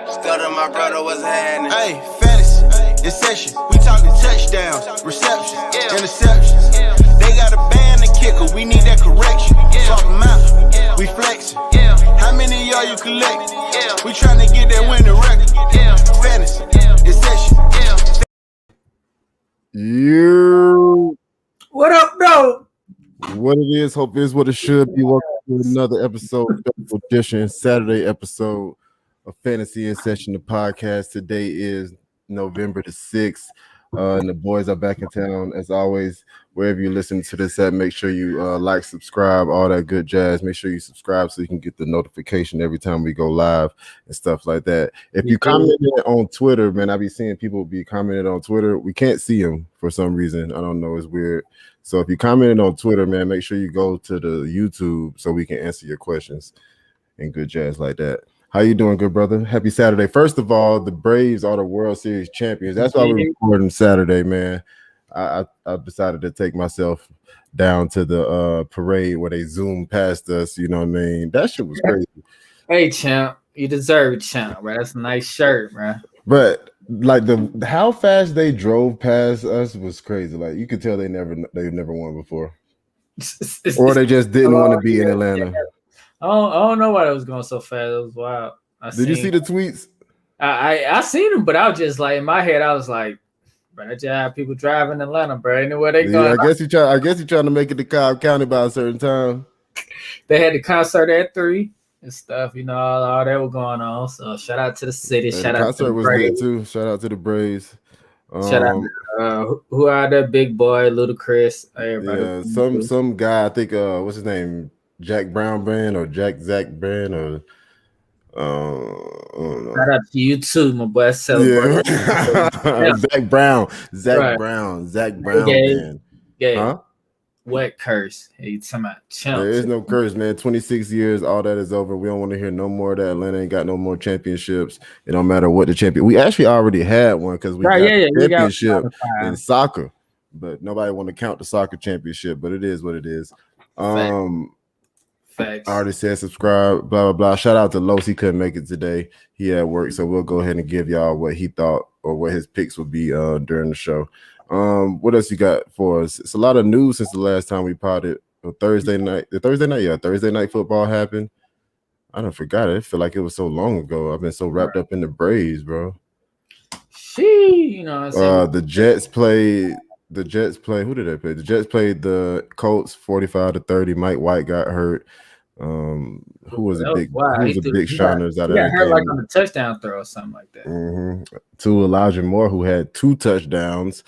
Still to my brother was happening. Hey, fantasy, in session. We talking touchdowns, receptions, interceptions. They got a band and kicker. We need that correction. Swap them out. We flexing. How many of y'all you collect? We trying to get that winning record. Fantasy, in session. You. What up, bro? What it is, hope is what it should be. Welcome to another episode, special edition, Saturday episode of Fantasy in Session, the podcast. Today is November the 6th, and the boys are back in town. As always, wherever you listen to this at, make sure you like, subscribe, all that good jazz. Make sure you subscribe so you can get the notification every time we go live and stuff like that. If you commented on Twitter, man, I be seeing people be commenting on Twitter. We can't see them for some reason. I don't know. It's weird. So if you commented on Twitter, man, make sure you go to the YouTube so we can answer your questions and good jazz like that. How you doing, good brother? Happy Saturday. First of all, the Braves are the World Series champions. That's why we're recording Saturday, man. I decided to take myself down to the parade where they zoomed past us. You know what I mean? That shit was crazy. Hey, champ. You deserve it, champ, bro. That's a nice shirt, man. But like how fast they drove past us was crazy. Like you could tell they've never won before, or they just didn't want to be in Atlanta. I don't know why it was going so fast. It was wild. Did you see the tweets? I seen them, but I was just like in my head. I was like, bro, that just have people driving Atlanta, bro. Anywhere they go. I guess you trying to make it to Cobb County by a certain time. They had the concert at 3 and stuff. You know, all that was going on. So shout out to the city. And shout the out to the concert was Braves. good too. Shout out to the Braves. Shout out to, who are that big boy, Ludacris. Everybody. Yeah, some guy. I think what's his name? Jack Brown Brand or Zach Brand or I don't know. Shout out to you too, my boy. Yeah. Zach Brown Okay. man. Yeah. Huh? What curse? Hey, you talking about chumps? There is no curse, man. 26 years, all that is over. We don't want to hear no more of that. Atlanta ain't got no more championships. It don't matter what the champion. We actually already had one because we got a championship in soccer, but nobody want to count the soccer championship. But it is what it is. Facts. I already said subscribe, blah, blah, blah. Shout out to Los. He couldn't make it today. He had work, so we'll go ahead and give y'all what he thought or what his picks would be during the show. What else you got for us? It's a lot of news since the last time we potted. Thursday night football happened. I don't forgot it. I feel like it was so long ago. I've been so wrapped up in the Braves, bro. You know what I'm saying? The Jets played. Who did they play? The Jets played the Colts 45-30. Mike White got hurt. Who was a big shiners out of that hurt game? like on a touchdown throw or something like that. To Elijah Moore, who had 2 touchdowns,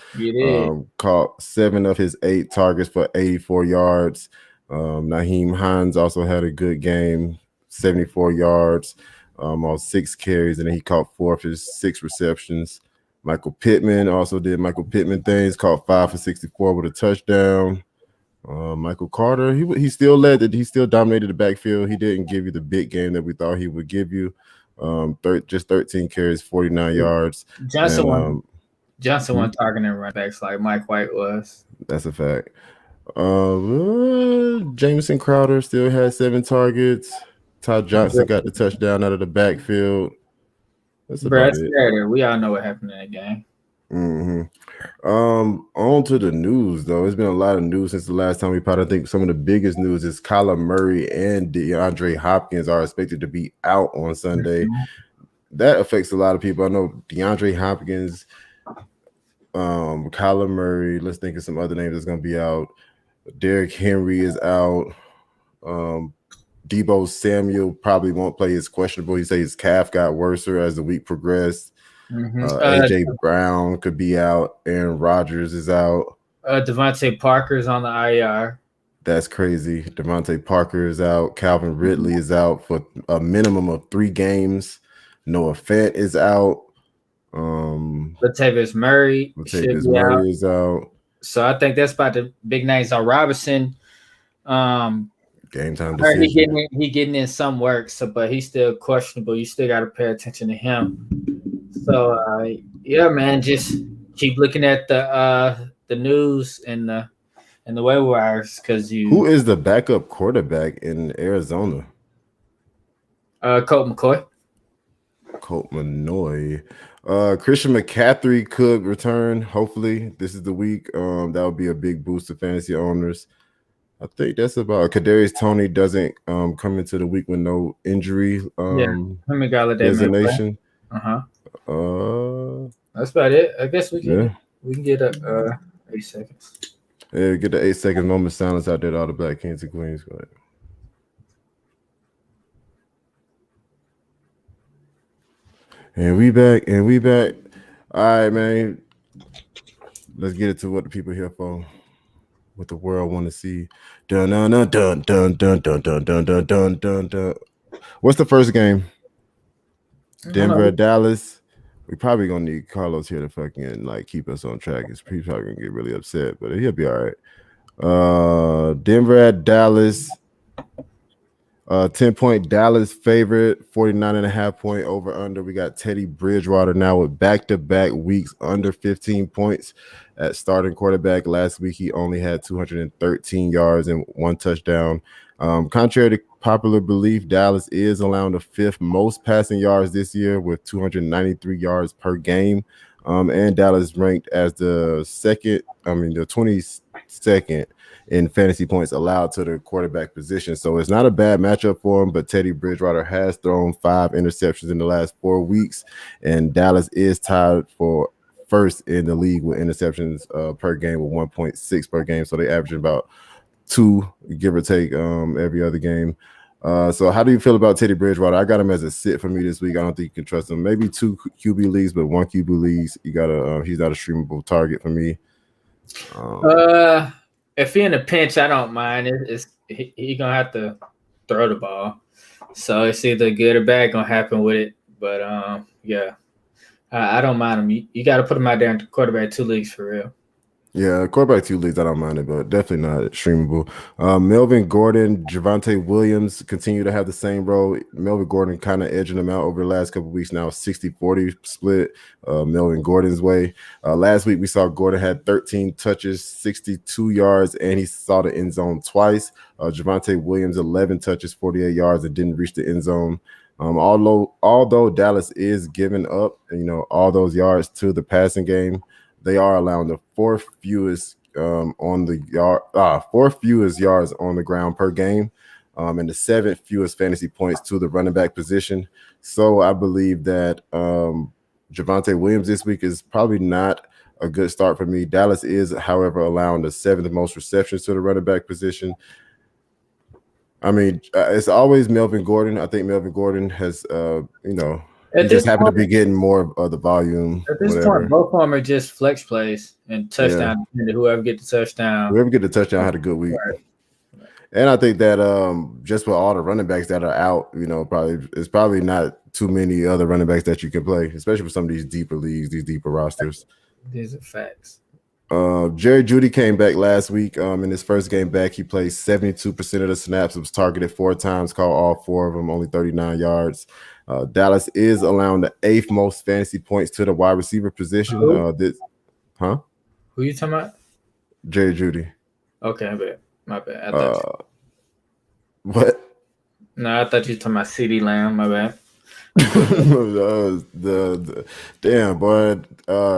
caught 7 of his 8 targets for 84 yards. Naheem Hines also had a good game, 74 yards on 6 carries, and then he caught 4 of his 6 receptions. Michael Pittman also did Michael Pittman things, caught 5 for 64 with a touchdown. Michael Carter, he still dominated the backfield. He didn't give you the big game that we thought he would give you. Just 13 carries, 49 yards. Johnson wasn't targeting running backs like Mike White was. That's a fact. Jamison Crowder still had 7 targets. Todd Johnson got the touchdown out of the backfield. That's about it. We all know what happened in that game. On to the news, though. There's been a lot of news since the last time we potted. I think some of the biggest news is Kyler Murray and DeAndre Hopkins are expected to be out on Sunday. That affects a lot of people. I know DeAndre Hopkins, Kyler Murray. Let's think of some other names that's going to be out. Derrick Henry is out. Deebo Samuel probably won't play. It's questionable. He says his calf got worse as the week progressed. AJ Brown could be out. Aaron Rodgers is out. Devonta Parker's on the IR. That's crazy. Devonta Parker is out. Calvin Ridley is out for a minimum of 3 games. Noah Fant is out. Latavius Murray is out. So I think that's about the big names on Robinson. Game time decision. He getting in some work, but he's still questionable. You still got to pay attention to him. So man, just keep looking at the news and the waiver wires because Who is the backup quarterback in Arizona? Colt McCoy. Colt Manoy. Christian McCaffrey could return. Hopefully, this is the week. That would be a big boost to fantasy owners. I think that's about Kadarius Toney doesn't come into the week with no injury designation. That's about it. I guess we can get 8 seconds. Yeah, get the 8 second moment of silence out there to all the Black Kings and Queens. Go ahead. And we back. All right, man. Let's get into what the people here for. What the world want to see. Dun dun dun dun dun dun dun dun dun dun dun dun dun. What's the first game? Denver at Dallas. We probably gonna need Carlos here to fucking like keep us on track. He's probably gonna get really upset, but he'll be all right. Denver at Dallas. 10-point Dallas favorite, 49.5-point over under. We got Teddy Bridgewater now with back-to-back weeks under 15 points at starting quarterback. Last week he only had 213 yards and 1 touchdown. Contrary to popular belief, Dallas is allowing the 5th most passing yards this year with 293 yards per game. And Dallas ranked as the 22nd in fantasy points allowed to the quarterback position. So it's not a bad matchup for him, but Teddy Bridgewater has thrown 5 interceptions in the last 4 weeks, and Dallas is tied for first in the league with interceptions per game with 1.6 per game. So they average about 2, give or take, every other game. So how do you feel about Teddy Bridgewater? I got him as a sit for me this week. I don't think you can trust him. Maybe 2 QB leagues, but 1 QB leagues, you gotta he's not a streamable target for me. If he in a pinch, I don't mind. He gonna have to throw the ball, so it's either good or bad gonna happen with it. But I don't mind him. You got to put him out there in quarterback 2 leagues for real. Yeah, quarterback 2 leagues, I don't mind it, but definitely not streamable. Melvin Gordon, Javonte Williams continue to have the same role. Melvin Gordon kind of edging them out over the last couple of weeks now, 60-40 split Melvin Gordon's way. Last week we saw Gordon had 13 touches, 62 yards, and he saw the end zone twice. Javonte Williams, 11 touches, 48 yards, and didn't reach the end zone. Although Dallas is giving up, all those yards to the passing game, they are allowing the 4th fewest yards on the ground per game, and the 7th fewest fantasy points to the running back position. So I believe that Javonte Williams this week is probably not a good start for me. Dallas is, however, allowing the 7th most receptions to the running back position. I mean, it's always Melvin Gordon. I think Melvin Gordon has, he just happened to be getting more of the volume. At this point, both of them are just flex plays and touchdown. Yeah. Whoever get the touchdown had a good week. Right. And I think that just with all the running backs that are out, it's probably not too many other running backs that you can play, especially for some of these deeper leagues, these deeper rosters. These are facts. Jerry Judy came back last week. In his first game back, he played 72% of the snaps. It was targeted 4 times, caught all 4 of them, only 39 yards. Dallas is allowing the 8th most fantasy points to the wide receiver position. Who you talking about? Jerry Judy. Okay, my bad. I thought what? No, I thought you were talking about CeeDee Lamb. My bad. Damn, boy.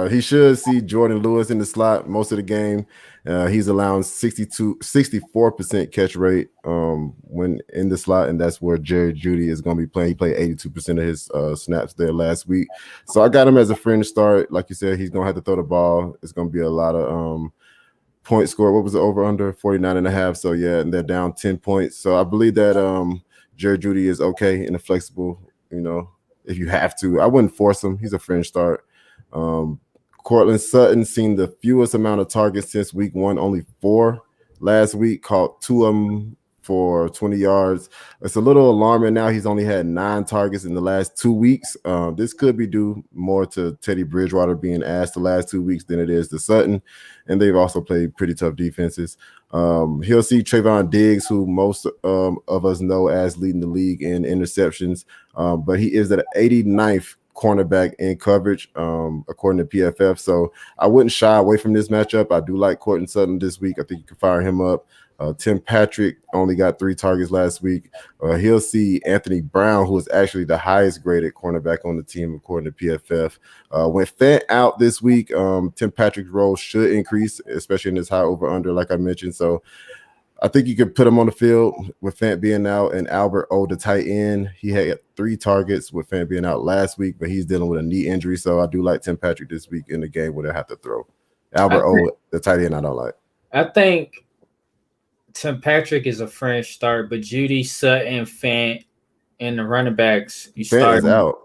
He should see Jordan Lewis in the slot most of the game. He's allowing 64% catch rate when in the slot, and that's where Jerry Judy is going to be playing. He played 82% of his snaps there last week. So I got him as a fringe start. Like you said, he's going to have to throw the ball. It's going to be a lot of point score. What was the over under? 49.5. So yeah, and they're down 10 points. So I believe that Jerry Judy is okay in a flexible, if you have to. I wouldn't force him. He's a fringe start. Cortland Sutton seen the fewest amount of targets since week 1, only 4 last week, caught 2 of them for 20 yards. It's a little alarming now. He's only had 9 targets in the last 2 weeks. This could be due more to Teddy Bridgewater being asked the last 2 weeks than it is to Sutton, and they've also played pretty tough defenses. He'll see Trayvon Diggs, who most of us know as leading the league in interceptions, but he is at 89th cornerback in coverage, according to PFF. So I wouldn't shy away from this matchup. I do like Cortland Sutton this week. I think you can fire him up. Tim Patrick only got 3 targets last week. He'll see Anthony Brown, who is actually the highest graded cornerback on the team according to PFF. When Fant out this week, Tim Patrick's role should increase, especially in this high over-under, like I mentioned. So I think you could put him on the field with Fant being out, and Albert O, the tight end. He had 3 targets with Fant being out last week, but he's dealing with a knee injury. So I do like Tim Patrick this week in the game where they have to throw. Albert O, the tight end, I don't like. I think Tim Patrick is a French start, but Judy, Sutton, Fant, and the running backs, you start. Fant is out.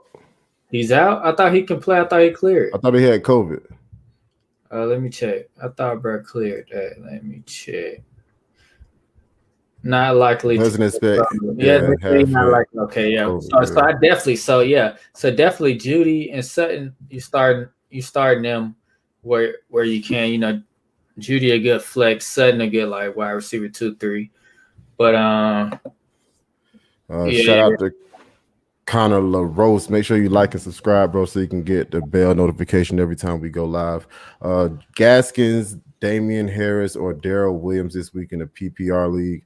He's out? I thought he can play. I thought he cleared. I thought he had COVID. Let me check. I thought Brett cleared that. Let me check. Not likely. Doesn't expect. Not likely. Okay, yeah. COVID, so I definitely Judy and Sutton. You starting them where you can. You know, Judy a good flex, Sutton a good like wide receiver 2-3. But shout out to Connor LaRose. Make sure you like and subscribe, bro, so you can get the bell notification every time we go live. Gaskins, Damian Harris, or Darrell Williams this week in the PPR league.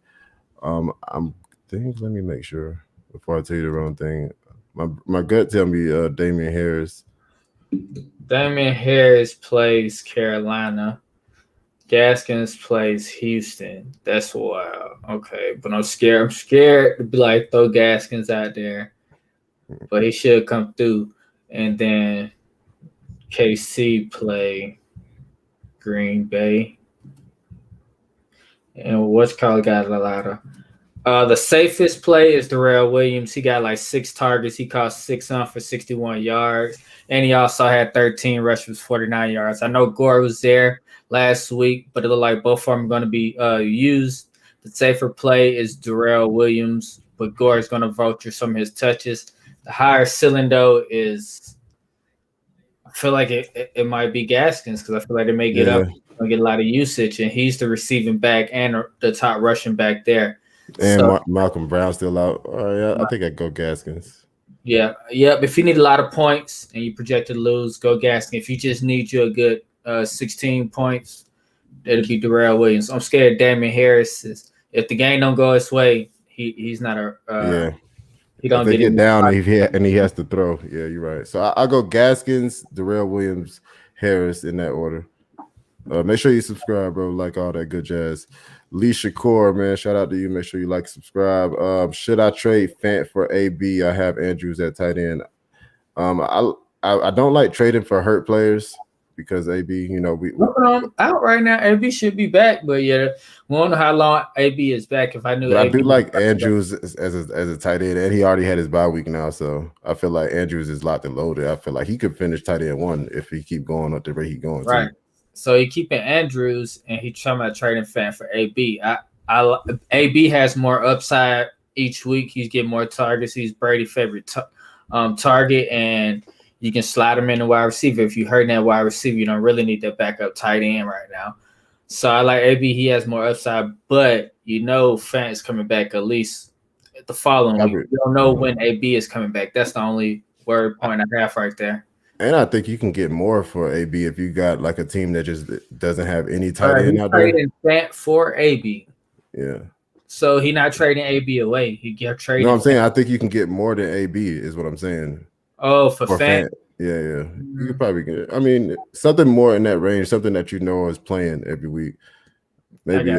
Let me make sure before I tell you the wrong thing. My gut tell me Damian Harris. Damian Harris plays Carolina. Gaskins plays Houston. That's wild. Okay, but I'm scared. I'm scared to be like throw Gaskins out there, but he should come through. And then KC play Green Bay. And what's called got a lot of. The safest play is Darrell Williams. He got like 6 targets. He caught 6 on for 61 yards. And he also had 13 rushes, 49 yards. I know Gore was there last week, but it looked like both of them are going to be used. The safer play is Darrell Williams, but Gore is going to vulture some of his touches. The higher ceiling, though, is I feel like it might be Gaskins because I feel like they may get up and get a lot of usage, and he's the receiving back and the top rushing back there. And Malcolm Brown still out. I think I'd go Gaskins. Yeah. If you need a lot of points and you projected to lose, go Gaskins. If you just need you a good 16 points, it'll be Darrell Williams. I'm scared Damon Harris is. If the game don't go his way, he's not a. He don't get down and he has to throw. Yeah, you're right. So I'll go Gaskins, Darrell Williams, Harris in that order. Make sure you subscribe, bro. Like all that good jazz. Lee Shakur, man, shout out to you. Make sure you like, subscribe. Should I trade Fant for AB? I have Andrews at tight end. I don't like trading for hurt players because AB, we out right now. AB should be back, but we don't know how long AB is back. If I knew, I do like Andrews as a tight end, and he already had his bye week now, so I feel like Andrews is locked and loaded. I feel like he could finish tight end 1 if he keep going up the rate he's going. Right. So he keeping Andrews, and he trying to trading Fant for AB. AB has more upside each week. He's getting more targets. He's Brady's favorite target, and you can slide him in the wide receiver. If you hurt that wide receiver, you don't really need that backup tight end right now. So I like AB. He has more upside, but Fant is coming back at least the following week. You don't know when AB is coming back. That's the only word point I have right there. And I think you can get more for AB if you got like a team that just doesn't have any tight end out there. Trading Fant for AB. Yeah. So he's not trading AB away. He get trading. No, I'm saying I think you can get more than AB is what I'm saying. Oh, for Fant. Yeah. You could probably get. I mean, something more in that range, something that is playing every week. Maybe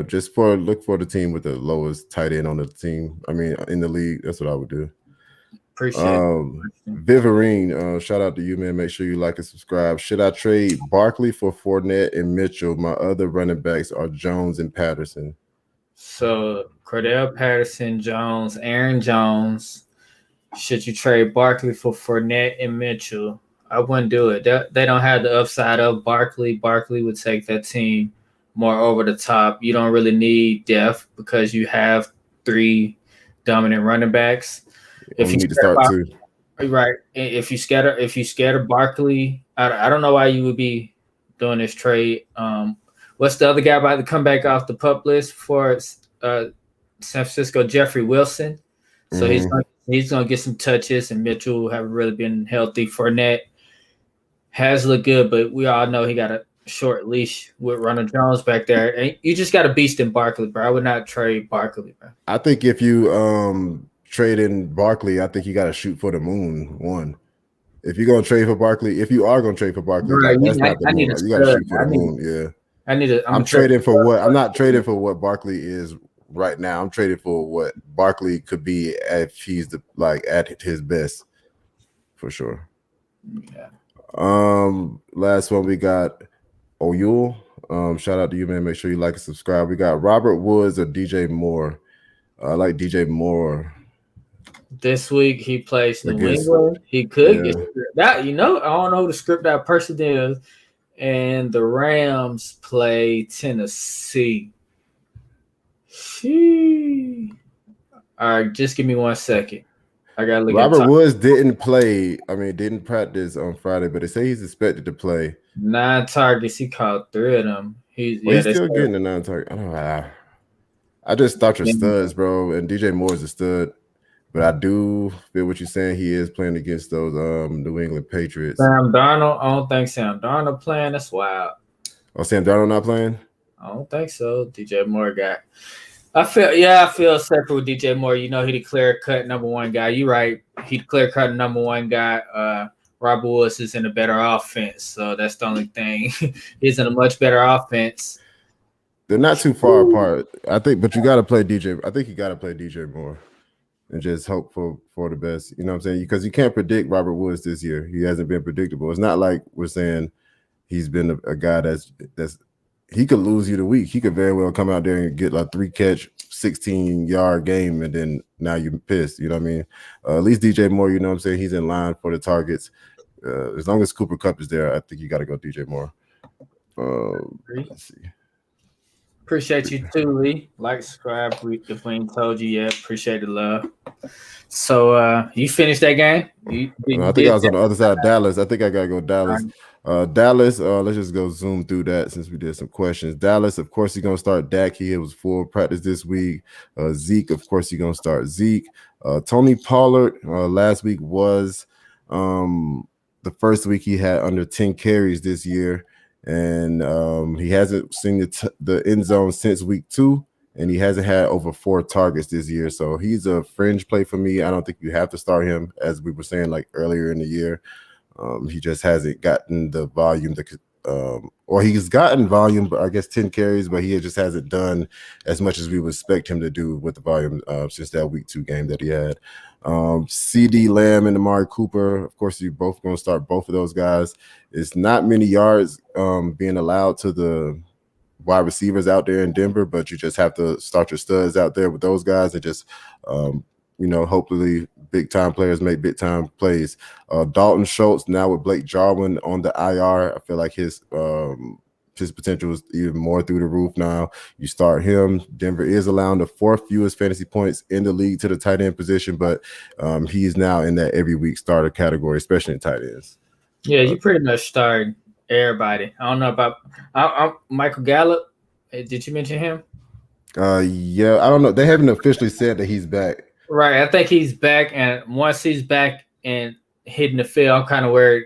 just look for the team with the lowest tight end on the team. I mean, in the league, that's what I would do. Appreciate it. Viverine, shout out to you, man. Make sure you like and subscribe. Should I trade Barkley for Fournette and Mitchell? My other running backs are Jones and Patterson. So Cordell Patterson, Jones, Aaron Jones. Should you trade Barkley for Fournette and Mitchell? I wouldn't do it. They don't have the upside of Barkley. Barkley would take that team more over the top. You don't really need depth because you have 3 dominant running backs. If you need to start 2. Right. If you scatter Barkley, I don't know why you would be doing this trade. What's the other guy about to come back off the pup list for San Francisco? Jeffrey Wilson. So he's gonna get some touches, and Mitchell haven't really been healthy. Fournette has looked good, but we all know he got short leash with Ronald Jones back there. And you just got a beast in Barkley, bro. I would not trade Barkley, bro. I think if you trade in Barkley, I think you got to shoot for the moon. One, if you're gonna trade for Barkley, if you are gonna trade for Barkley, Right, that's not the moon. You got to shoot for the moon. Yeah, I'm trading for what? I'm not trading for what Barkley is right now. I'm trading for what Barkley could be if he's at his best, for sure. Yeah. Last one we got Oyul. Shout out to you, man. Make sure you like and subscribe. We got Robert Woods or DJ Moore. I like DJ Moore. This week he plays New England. He could get that. I don't know who the script that person is. And the Rams play Tennessee. All right, just give me 1 second. I gotta look. Robert Woods didn't practice on Friday, but they say he's expected to play. 9 targets. He caught 3 of them. He's still getting the 9 targets. I don't know. I just thought you're studs, bro. And DJ Moore is a stud. But I do feel what you're saying. He is playing against those New England Patriots. Sam Darnold. I don't think Sam Darnold playing. That's wild. Oh, Sam Darnold not playing? I don't think so. DJ Moore got. I feel separate with DJ Moore. He the clear-cut number 1 guy. You're right. He clear-cut number 1 guy. Robert Woods is in a better offense, so that's the only thing. He's in a much better offense. They're not too far apart, I think, but you got to play DJ. I think you got to play DJ Moore and just hope for the best. You know what I'm saying? Because you can't predict Robert Woods this year. He hasn't been predictable. It's not like we're saying he's been a guy that's he could lose you the week. He could very well come out there and get like 3-catch, 16-yard game, and then now you're pissed. You know what I mean? At least DJ Moore, you know what I'm saying? He's in line for the targets. As long as Cooper Kupp is there, I think you got to go DJ Moore. Let's see. Appreciate you too, Lee. Like, subscribe. If we ain't told you yet, appreciate the love. So you finished that game? I think I was on the other side of Dallas. I think I gotta go Dallas. Dallas, let's just go zoom through that since we did some questions. Dallas, of course, he's gonna start Dak. He was full practice this week. Zeke, of course, he's gonna start Zeke. Tony Pollard last week was the first week he had under 10 carries this year. And he hasn't seen the end zone since week 2, and he hasn't had over 4 targets this year. So he's a fringe play for me. I don't think you have to start him, as we were saying like earlier in the year. He just hasn't gotten the volume or he's gotten volume, but I guess 10 carries, but he just hasn't done as much as we would expect him to do with the volume since that week 2 game that he had. CD Lamb and Amari Cooper, of course, you're both going to start both of those guys. It's not many yards being allowed to the wide receivers out there in Denver, but you just have to start your studs out there with those guys and just, hopefully big time players make big time plays. Dalton Schultz now with Blake Jarwin on the IR. I feel like his potential is even more through the roof now. You start him. Denver is allowing the 4th fewest fantasy points in the league to the tight end position, but he's now in that every week starter category, especially in tight ends. Yeah, you pretty much start everybody. I don't know about Michael Gallup. Did you mention him? Yeah, I don't know. They haven't officially said that he's back. Right, I think he's back, and once he's back and hitting the field, I'm kind of worried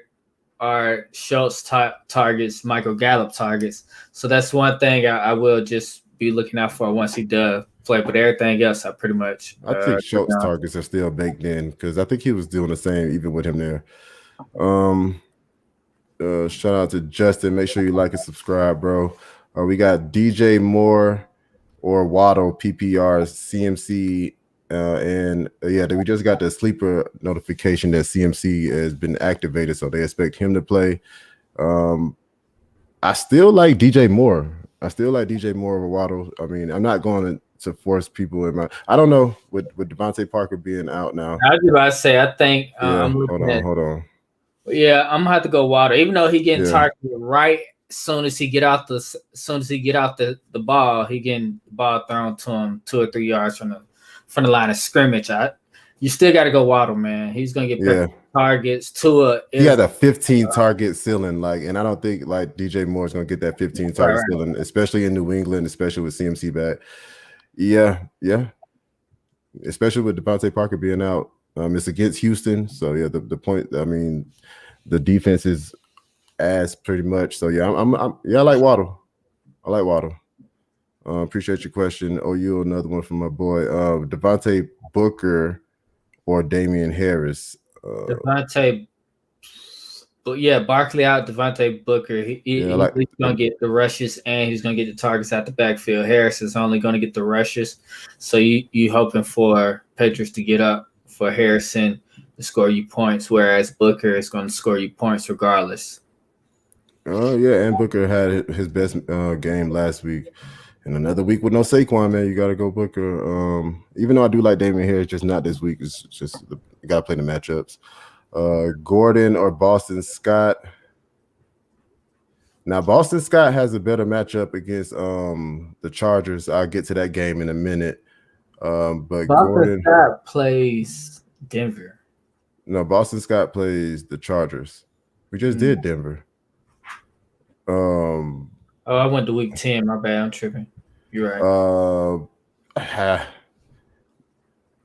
are Schultz targets, Michael Gallup targets. So that's one thing I will just be looking out for once he does play. But everything else, I pretty much. I think Schultz targets are still baked in because I think he was doing the same even with him there. Shout out to Justin. Make sure you like and subscribe, bro. We got DJ Moore or Waddle PPR CMC. We just got the sleeper notification that CMC has been activated, so they expect him to play. I still like DJ Moore. Over Waddle. I mean, I'm not going to force people in my. I don't know with Devonta Parker being out now. I was about to say, I think. Hold on. Yeah, I'm gonna have to go Waddle, even though he getting targeted right. Soon as he get out the ball, he getting the ball thrown to him 2 or 3 yards from the line of scrimmage. You still got to go Waddle, man. He's gonna get targets. He had a 15 target ceiling, and I don't think DJ Moore is gonna get that 15 target ceiling, especially in New England, especially with CMC back. Yeah, especially with Devonta Parker being out. It's against Houston, so the point. I mean, the defense is ass pretty much. So yeah, I like Waddle. I like Waddle. Appreciate your question. You another one from my boy Devonta Booker or Damian Harris. Devonta, but yeah, Barkley out. Devonta Booker. He's gonna get the rushes and he's gonna get the targets out the backfield. Harris is only gonna get the rushes. So you hoping for Patriots to get up for Harrison to score you points, whereas Booker is going to score you points regardless. Oh yeah, and Booker had his best game last week. And another week with no Saquon, man, you got to go Booker. Even though I do like Damon Harris, just not this week. It's just you got to play the matchups. Gordon or Boston Scott. Now, Boston Scott has a better matchup against the Chargers. I'll get to that game in a minute. But Boston Scott plays Denver. No, Boston Scott plays the Chargers. We just did Denver. I went to week 10. My bad. I'm tripping. You're right.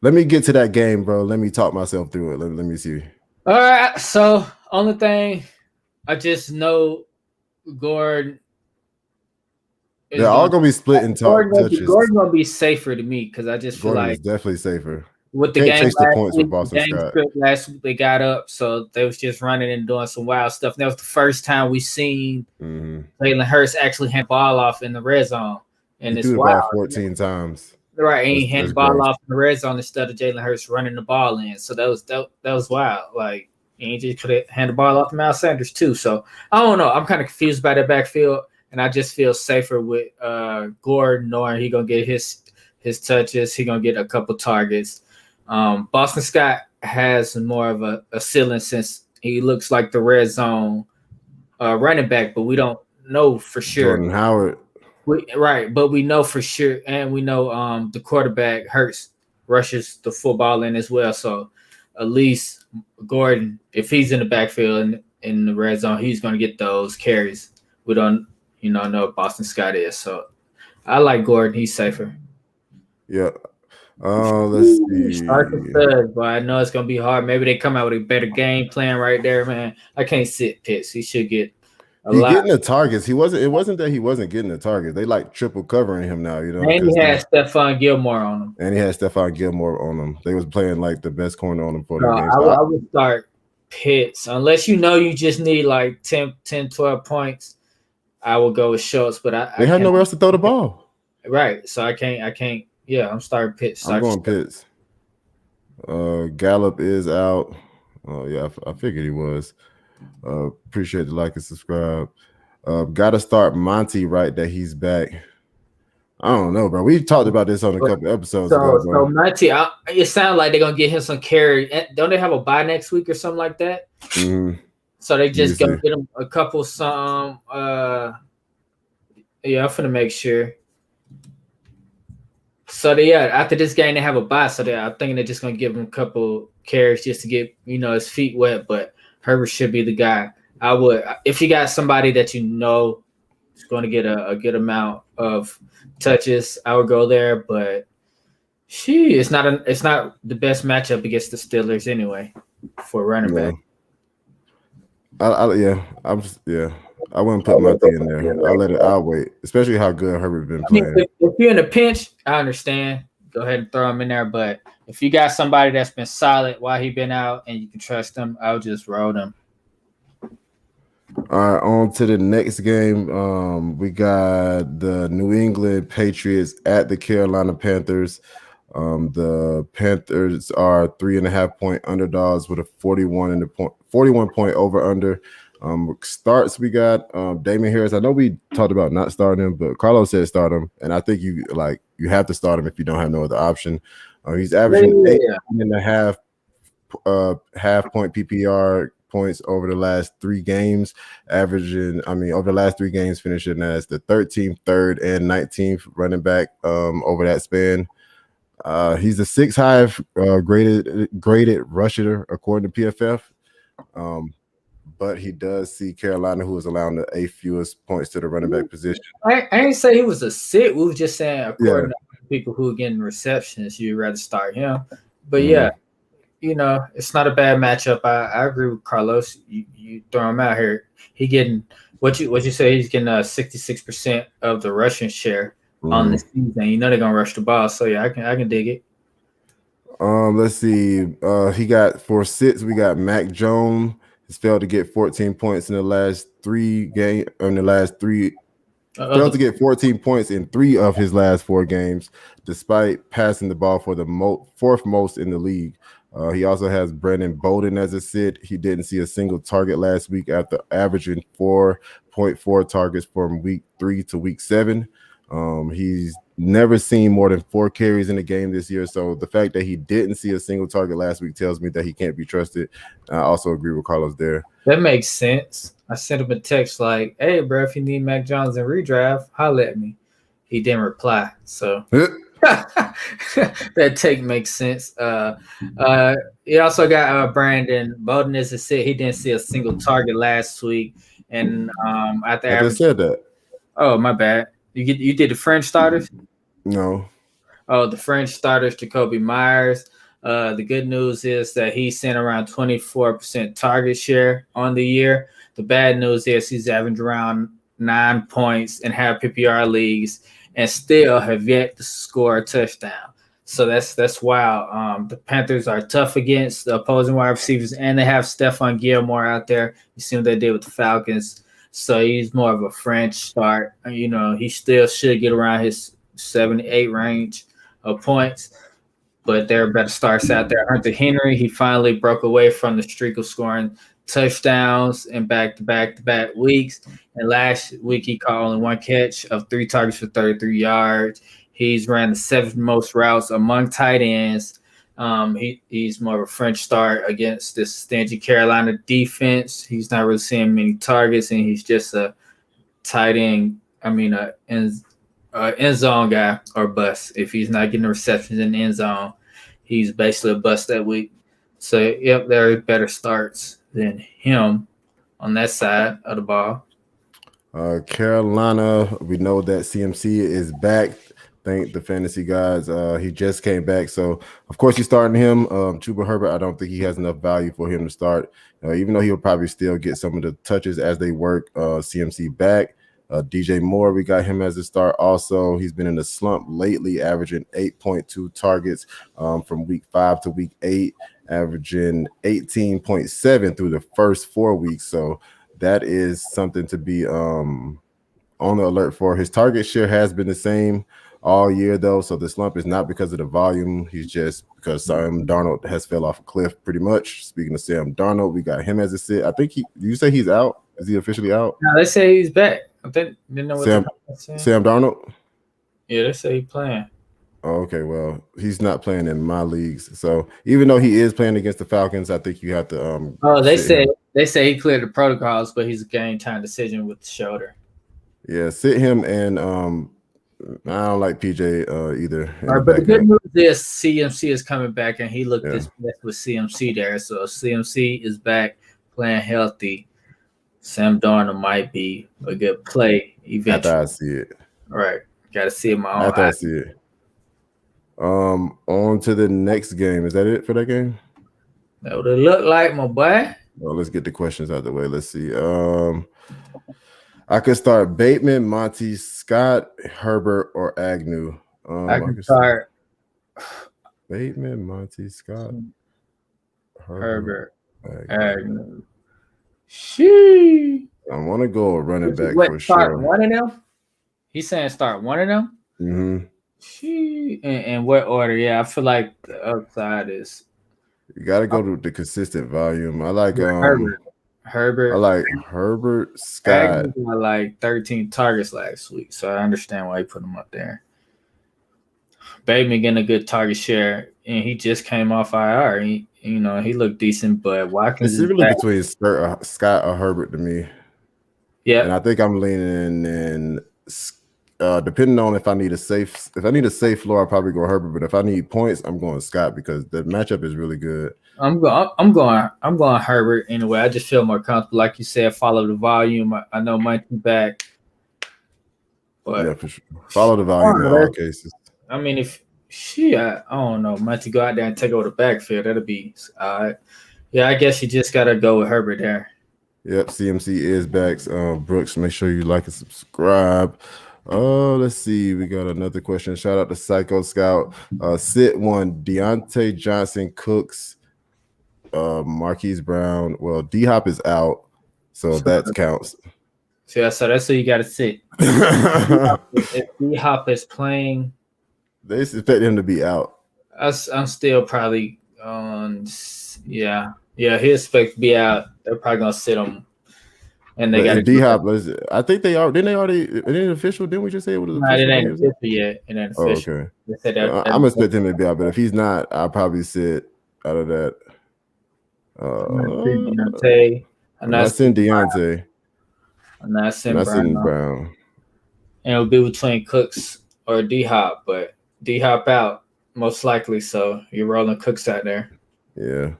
Let me get to that game, bro. Let me talk myself through it. Let me see. All right. So, only thing I just know Gordon. They're all going to be split in touches. Gordon's going to be safer to me because I just feel Gordon like is definitely safer. With the game Scott. Last week, they got up, so they was just running and doing some wild stuff. And that was the first time we seen Jalen Hurts actually hand ball off in the red zone, and it's wild. About 14 times, right? And he hand the ball off in the red zone instead of Jalen Hurts running the ball in. So that was wild. Like he just could have handed the ball off to Miles Sanders too. So I don't know. I'm kind of confused by that backfield, and I just feel safer with Gordon, knowing he gonna get his touches. He gonna get a couple targets. Boston Scott has more of a ceiling since he looks like the red zone running back, but we don't know for sure. Jordan Howard. But we know for sure, and we know the quarterback Hurts rushes the football in as well. So at least Gordon, if he's in the backfield and in the red zone, he's going to get those carries. We don't, know what Boston Scott is. So I like Gordon. He's safer. Yeah. Let's see. But I know it's gonna be hard. Maybe they come out with a better game plan right there, man. I can't sit Pitts. He should get He's getting the targets. It wasn't that he wasn't getting the targets. They like triple covering him now, And he had Stephon Gilmore on him. They was playing like the best corner on him for the game. I would start Pitts unless you just need like 10, 12 points. I will go with Schultz, but they had nowhere else to throw the ball. Right, so I can't. Yeah, I'm starting Pitts. I'm going Pitts. Gallup is out. Oh yeah, I figured he was. Appreciate the like and subscribe. Got to start Monty right that he's back. I don't know, bro. We talked about this on a couple episodes ago. So Monty, it sounds like they're gonna get him some carry. Don't they have a bye next week or something like that? Mm-hmm. So they just gonna get him a couple some. Yeah, I'm finna make sure. So after this game they have a bye, so I'm thinking they're just gonna give him a couple carries just to get his feet wet. But Herbert should be the guy. I would, if you got somebody that is going to get a good amount of touches, I would go there. But it's not the best matchup against the Steelers anyway for running back. I wouldn't put Monty in there. I'll wait, especially how good Herbert been playing. If you're in a pinch, I understand. Go ahead and throw him in there. But if you got somebody that's been solid while he been out and you can trust him, I'll just roll them. All right, on to the next game. We got the New England Patriots at the Carolina Panthers. The Panthers are 3.5 point underdogs with a 41 point over under. Starts we got Damon Harris. I know we talked about not starting him, but Carlos said start him, and I think you have to start him if you don't have no other option. He's averaging 8.5 half point PPR points over the last 3 games, over the last 3 games, finishing as the 13th, 3rd, and 19th running back over that span. He's the 6th highest graded rusher according to PFF. But he does see Carolina, who is allowing the 8th fewest points to the running back position. I didn't say he was a sit. We were just saying according to people who are getting receptions, you'd rather start him. But it's not a bad matchup. I agree with Carlos. You throw him out here. He getting what you say. He's getting 66% of the rushing share on the season. They're gonna rush the ball. So yeah, I can dig it. Let's see. He got for sits. We got Mac Jones. He's failed to get 14 points in the last 3 games. Failed to get 14 points in 3 of his last 4 games, despite passing the ball for the 4th most in the league. He also has Bowden as a sit. He didn't see a single target last week after averaging 4.4 targets from week 3 to week 7. He's never seen more than 4 carries in a game this year. So the fact that he didn't see a single target last week tells me that he can't be trusted. I also agree with Carlos there. That makes sense. I sent him a text like, "Hey, bro, if you need Mac Jones in redraft, holla at me." He didn't reply. So that take makes sense. He also got Brandon Bowden as a sit. He didn't see a single target last week. And after I just said that. Oh, my bad. You did the French starters? No. Oh, the French starters, Jacoby Myers. The good news is that he's sent around 24% target share on the year. The bad news is he's averaged around 9 points in half PPR leagues and still have yet to score a touchdown. So that's wild. The Panthers are tough against the opposing wide receivers, and they have Stephon Gilmore out there. You see what they did with the Falcons. So he's more of a French start. He still should get around his 7 to 8 range of points. But there are better starts out there. Hunter Henry, he finally broke away from the streak of scoring touchdowns in back-to-back weeks. And last week, he caught only 1 catch of 3 targets for 33 yards. He's ran the 7th most routes among tight ends. He's more of a French start against this stingy Carolina defense. He's not really seeing many targets, and he's just a tight end. End zone guy or bust. If he's not getting the receptions in the end zone, he's basically a bust that week. So, yep, there are better starts than him on that side of the ball. Carolina, we know that CMC is back. Thank the fantasy guys. He just came back. So, of course, you're starting him. Chuba Herbert, I don't think he has enough value for him to start, even though he'll probably still get some of the touches as they work CMC back. DJ Moore, we got him as a start also. He's been in a slump lately, averaging 8.2 targets from week 5 to week 8, averaging 18.7 through the first 4 weeks. So that is something to be on the alert for. His target share has been the same all year, though. So the slump is not because of the volume. He's just because Sam Darnold has fell off a cliff pretty much. Speaking of Sam Darnold, we got him as a sit. I think you say he's out? Is he officially out? No, they say he's back. I didn't know what Sam Darnold? Yeah, they say he's playing. Oh, okay, well, he's not playing in my leagues. So even though he is playing against the Falcons, I think you have to they say he cleared the protocols, but he's a game time decision with the shoulder. Yeah, sit him, and I don't like PJ either. All right, but the good news is CMC is coming back, and he looked his best with CMC there. So CMC is back playing healthy. Sam Darnold might be a good play eventually. After I see it. All right. Got to see it my own After I see it. On to the next game. Is that it for that game? That would it look like, my boy. Well, let's get the questions out of the way. Let's see. I could start Bateman, Monty, Scott, Herbert, or Agnew. I can start Bateman, Monty, Scott, Herbert, Agnew. She. I want to go running back for sure. One of them? He's saying start one of them? Mm-hmm. She. In what order? Yeah, I feel like the upside is. You got to go to the consistent volume. I like Herbert. I like Herbert, Scott. Agnew had like 13 targets last week, so I understand why he put him up there. Bateman getting a good target share, and he just came off IR. He looked decent, but Watkins it's really between Scott or Herbert to me. Yeah, and I think I'm leaning in. Depending on if I need a safe floor, I'll probably go Herbert. But if I need points, I'm going Scott because the matchup is really good. I'm going Herbert anyway. I just feel more comfortable, like you said. Follow the volume. I know Monty back, but yeah, for sure. Follow the volume in all cases. I mean, if I don't know. Might to go out there and take over the backfield. That'll be yeah, I guess you just gotta go with Herbert there. Yep, CMC is back. Brooks, make sure you like and subscribe. Let's see. We got another question. Shout out to Psycho Scout. Sit one, Deontay Johnson, Cooks, Marquise Brown. Well, D-Hop is out, so that counts. So that's who you got to sit. If D-Hop is playing, they expect him to be out. I'm still probably on. Yeah, he expect to be out. They're probably gonna sit him, and they got D-Hop. I think they are. Didn't they already? It ain't official. Didn't we just say it was official? It ain't official yet. It ain't official. Okay. They said that, I'm expecting him to be out, but if he's not, I'll probably sit out of that. I'm not seeing Deontay. I'm not seeing Brown. And it'll be between Cooks or D-Hop, but D-Hop out most likely. So you're rolling Cooks out there. Yeah.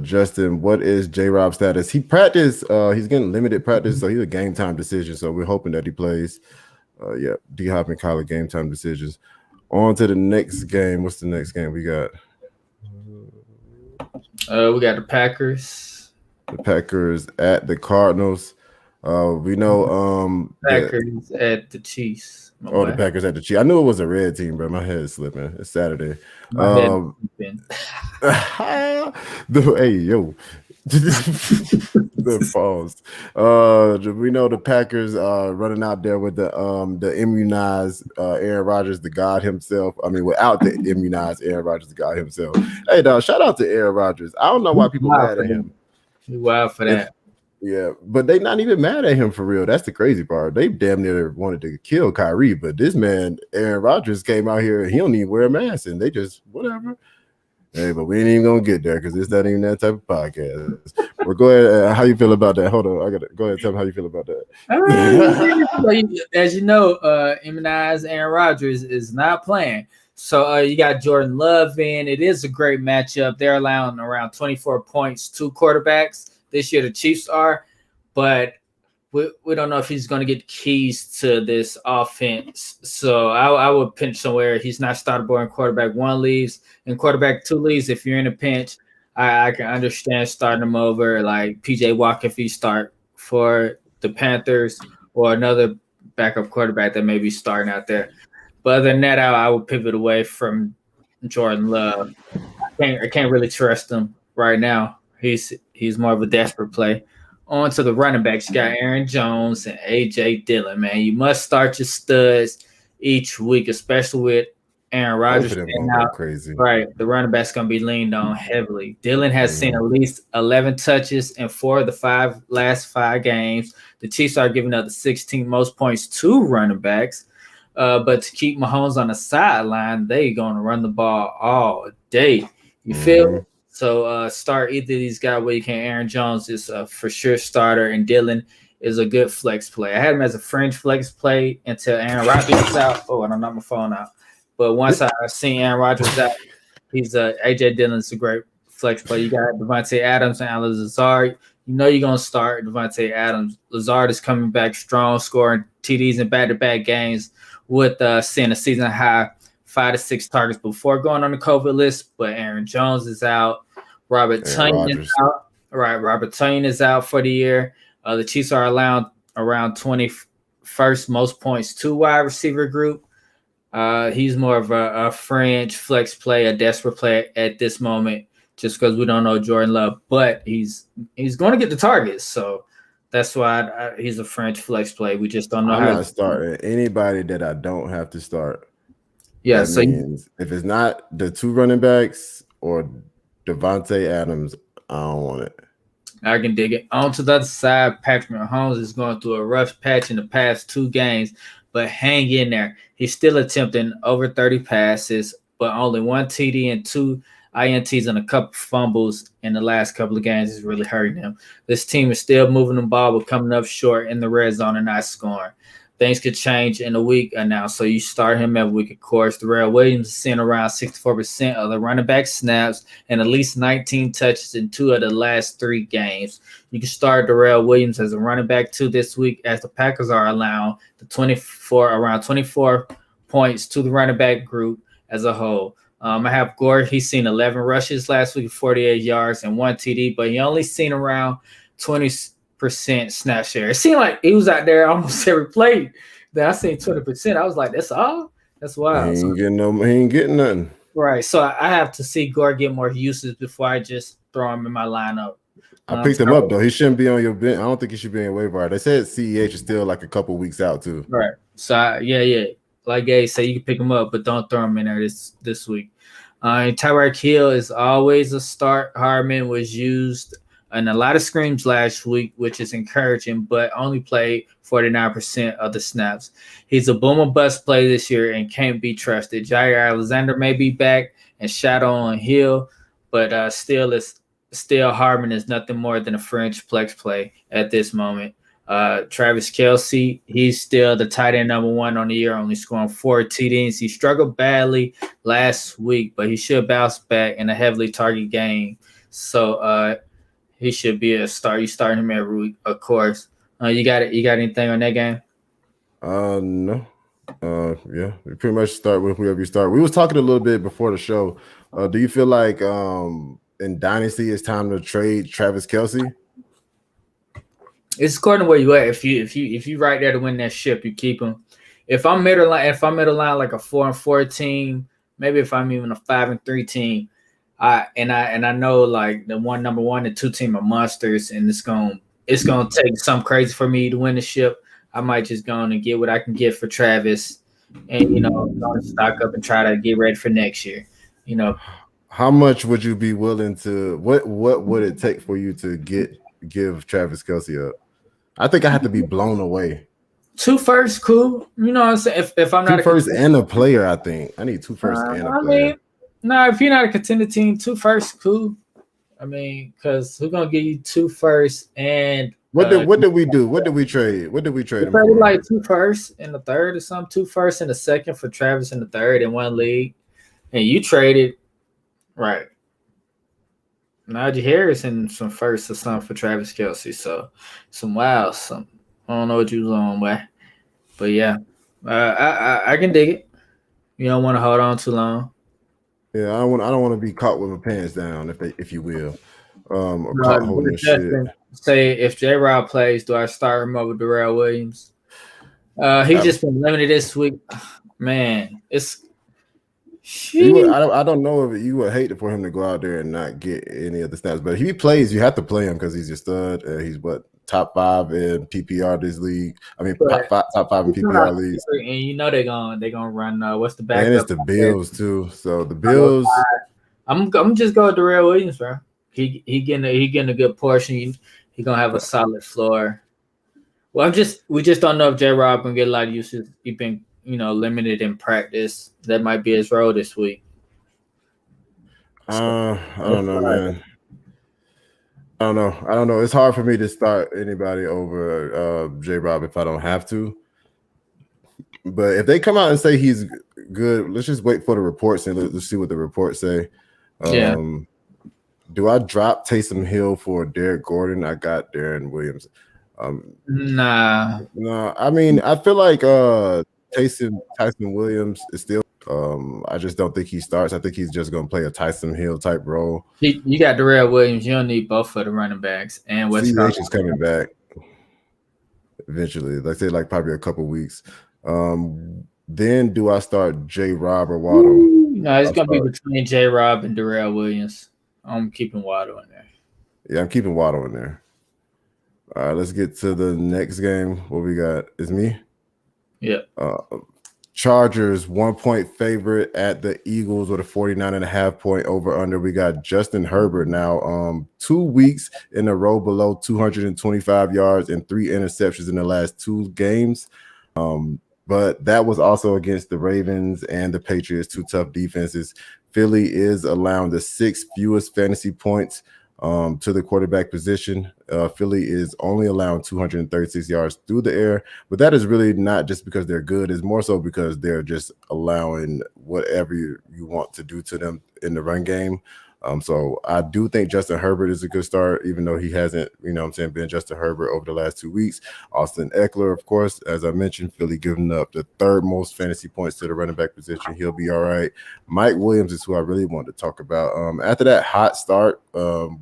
Justin, what is J-Rob's status? He practiced. He's getting limited practice, so he's a game time decision. So we're hoping that he plays. Yeah, D-Hop and Kyler game time decisions. On to the next game. What's the next game we got? We got the Packers. The Packers at the Cardinals. We know Packers at the Chiefs. The Packers at the Chiefs. I knew it was a red team, bro. My head is slipping. It's Saturday. Hey, yo. The falls. We know the Packers are running out there with the immunized Aaron Rodgers, the God himself. I mean, without the immunized Aaron Rodgers, the God himself. Hey, dog, shout out to Aaron Rodgers. I don't know why people are mad at him. Wow for that. Yeah, but they not even mad at him for real. That's the crazy part. They damn near wanted to kill Kyrie, but this man, Aaron Rodgers, came out here and he don't even wear a mask, and they just whatever. Hey, but we ain't even gonna get there because it's not even that type of podcast. Well, go ahead. How you feel about that? Hold on, I gotta go ahead and tell me how you feel about that. As you know, immunized Aaron Rodgers is not playing. So you got Jordan Love in. It is a great matchup. They're allowing around 24 points to quarterbacks this year. The Chiefs are, but we don't know if he's going to get keys to this offense. So I would pinch somewhere. He's not startable in quarterback 1 leaves. In quarterback 2 leaves, if you're in a pinch, I can understand starting him over like PJ Walker if he start for the Panthers or another backup quarterback that may be starting out there. But other than that, I would pivot away from Jordan Love. I can't really trust him right now. He's more of a desperate play. On to the running backs. You got Aaron Jones and A.J. Dillon, man. You must start your studs each week, especially with Aaron Rodgers. Crazy. Right. The running back's going to be leaned on heavily. Dillon has seen at least 11 touches in 4 of the last 5 games. The Chiefs are giving up the 16th most points to running backs. But to keep Mahomes on the sideline, they're going to run the ball all day. You feel me? So start either of these guys where you can. Aaron Jones is a for sure starter, and Dillon is a good flex play. I had him as a fringe flex play until Aaron Rodgers was out. Oh, and I knocked my phone out. But once I seen Aaron Rodgers out, he's A.J. Dillon's a great flex play. You got Devonta Adams and Allen Lazard. You know you're going to start Devonta Adams. Lazard is coming back strong, scoring TDs in back-to-back games with seeing a season high 5 to 6 targets before going on the COVID list. But Aaron Jones is out. Robert Tonyan is out. Right, Robert Tonyan is out for the year. The Chiefs are allowing around 21st most points to wide receiver group. He's more of a fringe flex play, a desperate play at this moment, just because we don't know Jordan Love. But he's going to get the targets, so that's why he's a fringe flex play. We just don't know I'm not starting anybody that I don't have to start. Yeah, that so means if it's not the 2 running backs or Devonta Adams, I don't want it. I can dig it. On to the other side, Patrick Mahomes is going through a rough patch in the past 2 games, but hang in there. He's still attempting over 30 passes, but only 1 TD and 2 INTs and a couple fumbles in the last couple of games is really hurting him. This team is still moving the ball, but coming up short in the red zone and not scoring. Things could change in a week now, so you start him every week, of course. Darrell Williams is seeing around 64% of the running back snaps and at least 19 touches in 2 of the last 3 games. You can start Darrell Williams as a running back 2 this week, as the Packers are allowing around 24 points to the running back group, as a whole. I have Gore. He's seen 11 rushes last week, 48 yards, and 1 TD, but he only seen around 20% snap share. It seemed like he was out there almost every play. Then I seen 20%. I was like, that's all? That's wild. He ain't getting nothing. Right. So I have to see Gore get more uses before I just throw him in my lineup. I picked him up, though. He shouldn't be on your bench. I don't think he should be in your waiver wire. They said CEH is still like a couple weeks out, too. Right. So, yeah. Like Gabe said, you can pick him up, but don't throw him in there this week. Tyreek Hill is always a start. Hardman was used in a lot of screens last week, which is encouraging, but only played 49% of the snaps. He's a boom or bust play this year and can't be trusted. Jair Alexander may be back and shadow on Hill, but still Hardman is nothing more than a fringe flex play at this moment. Travis Kelsey, he's still the tight end number 1 on the year, only scoring 4 TDs. He struggled badly last week, but he should bounce back in a heavily targeted game. So he should be a start. You start him every week, of course. You got anything on that game? No. Yeah, we pretty much start with whoever you start. We was talking a little bit before the show. Do you feel like in Dynasty it's time to trade Travis Kelsey? It's according to where you at. If you right there to win that ship, you keep him. If I'm middle line like a 4-4 team, maybe if I'm even a 5-3 team, I know like the number 1 and 2 team are monsters, and it's gonna take something crazy for me to win the ship. I might just go on and get what I can get for Travis, and go stock up and try to get ready for next year. How much would you be willing to? What would it take for you to give Travis Kelsey up? I think I have to be blown away. 2 firsts, cool. You know what I'm saying? If I'm not 2 firsts and a player, I think I need 2 firsts and a player. If you're not a contender team, 2 firsts, cool. I mean, because who's gonna give you 2 firsts and what did we do? What did we trade? We traded like 2 firsts and a third or something, 2 firsts and a second for Travis in the third in one league, and you traded right. Najee Harris and some firsts or something for Travis Kelsey. So I don't know what you was on, but yeah, I can dig it. You don't want to hold on too long. Yeah, I don't want to be caught with my pants down, if you will, or caught holding shit. Say if J-Rob plays, do I start him over Darrell Williams? He's just been limited this week. Man, it's. I don't know if you would hate for him to go out there and not get any of the snaps, but if he plays, you have to play him because he's your stud. He's top 5 in PPR this league. I mean, top 5 in PPR leagues. And they're gonna run. What's the backup? And it's the Bills too. So the Bills. I'm just going Darrell Williams, bro. He getting a good portion. He gonna have a solid floor. Well, we just don't know if J-Rob gonna get a lot of usage. He's been limited in practice. That might be his role this week. I don't know, man. I don't know. It's hard for me to start anybody over J-Rob if I don't have to. But if they come out and say he's good, let's just wait for the reports and let's see what the reports say. Do I drop Taysom Hill for Derek Gordon? I got Darren Williams. Nah. No, I mean, I feel like Tyson Williams is still. I just don't think he starts. I think he's just going to play a Taysom Hill type role. You got Darrell Williams. You don't need both for the running backs. And CH is coming back eventually. Let's say probably a couple weeks. Then do I start J-Rob or Waddle? No, it's going to be between J-Rob and Darrell Williams. I'm keeping Waddle in there. Yeah, I'm keeping Waddle in there. All right, let's get to the next game. What we got? Is me? Yeah. Chargers 1-point favorite at the Eagles with a 49.5 point over under. We got Justin Herbert now 2 weeks in a row below 225 yards and 3 interceptions in the last 2 games. But that was also against the Ravens and the Patriots, 2 tough defenses. Philly is allowing the 6th fewest fantasy points to the quarterback position. Philly is only allowing 236 yards through the air, but that is really not just because they're good. It's more so because they're just allowing whatever you want to do to them in the run game. So I do think Justin Herbert is a good start, even though he hasn't, been Justin Herbert over the last 2 weeks. Austin Eckler, of course, as I mentioned, Philly giving up the third most fantasy points to the running back position. He'll be all right. Mike Williams is who I really wanted to talk about. After that hot start,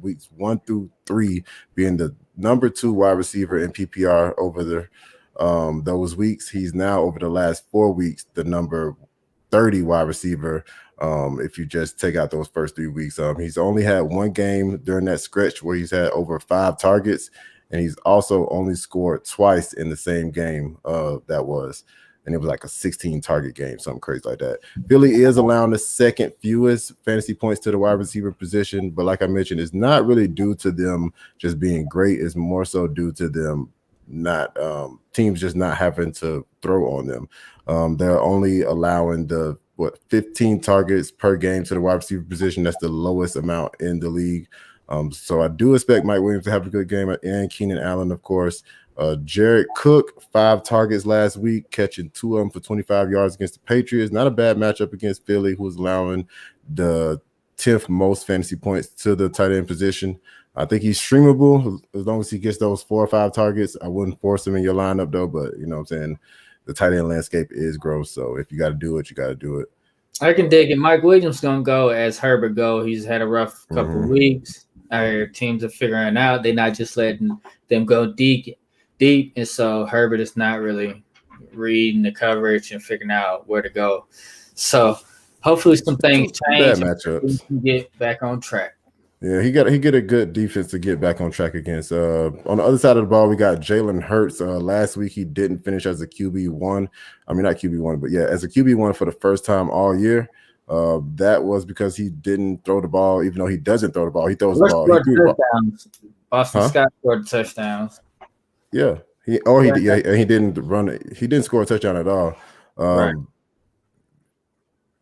weeks 1 through 3 being the number 2 wide receiver in PPR over those weeks, he's now over the last 4 weeks the number 30 wide receiver. If you just take out those first 3 weeks, he's only had one game during that stretch where he's had over 5 targets, and he's also only scored twice in the same game. And it was like a 16 target game, something crazy like that. Philly is allowing the second fewest fantasy points to the wide receiver position, but like I mentioned, it's not really due to them just being great. It's more so due to them not teams just not having to throw on them. They're only allowing 15 targets per game to the wide receiver position. That's the lowest amount in the league. So I do expect Mike Williams to have a good game, and Keenan Allen, of course. Jared Cook, 5 targets last week, catching 2 of them for 25 yards against the Patriots. Not a bad matchup against Philly, who's allowing the 10th most fantasy points to the tight end position. I think he's streamable as long as he gets those 4 or 5 targets. I wouldn't force him in your lineup, though, but you know what I'm saying? The tight end landscape is gross, so if you got to do it, you got to do it. I can dig it. Mike Williams going to go as Herbert go. He's had a rough couple of weeks. Our teams are figuring out. They're not just letting them go deep, and so Herbert is not really reading the coverage and figuring out where to go. So hopefully some things change and we can get back on track. Yeah, he get a good defense to get back on track against. On the other side of the ball, we got Jalen Hurts. Last week he didn't finish as a QB1. I mean, not QB1, but yeah, as a QB1 for the first time all year. That was because he didn't throw the ball, even though he doesn't throw the ball. He throws the ball. He touchdowns. Austin Scott scored touchdowns. Yeah, he didn't run it. He didn't score a touchdown at all. Right.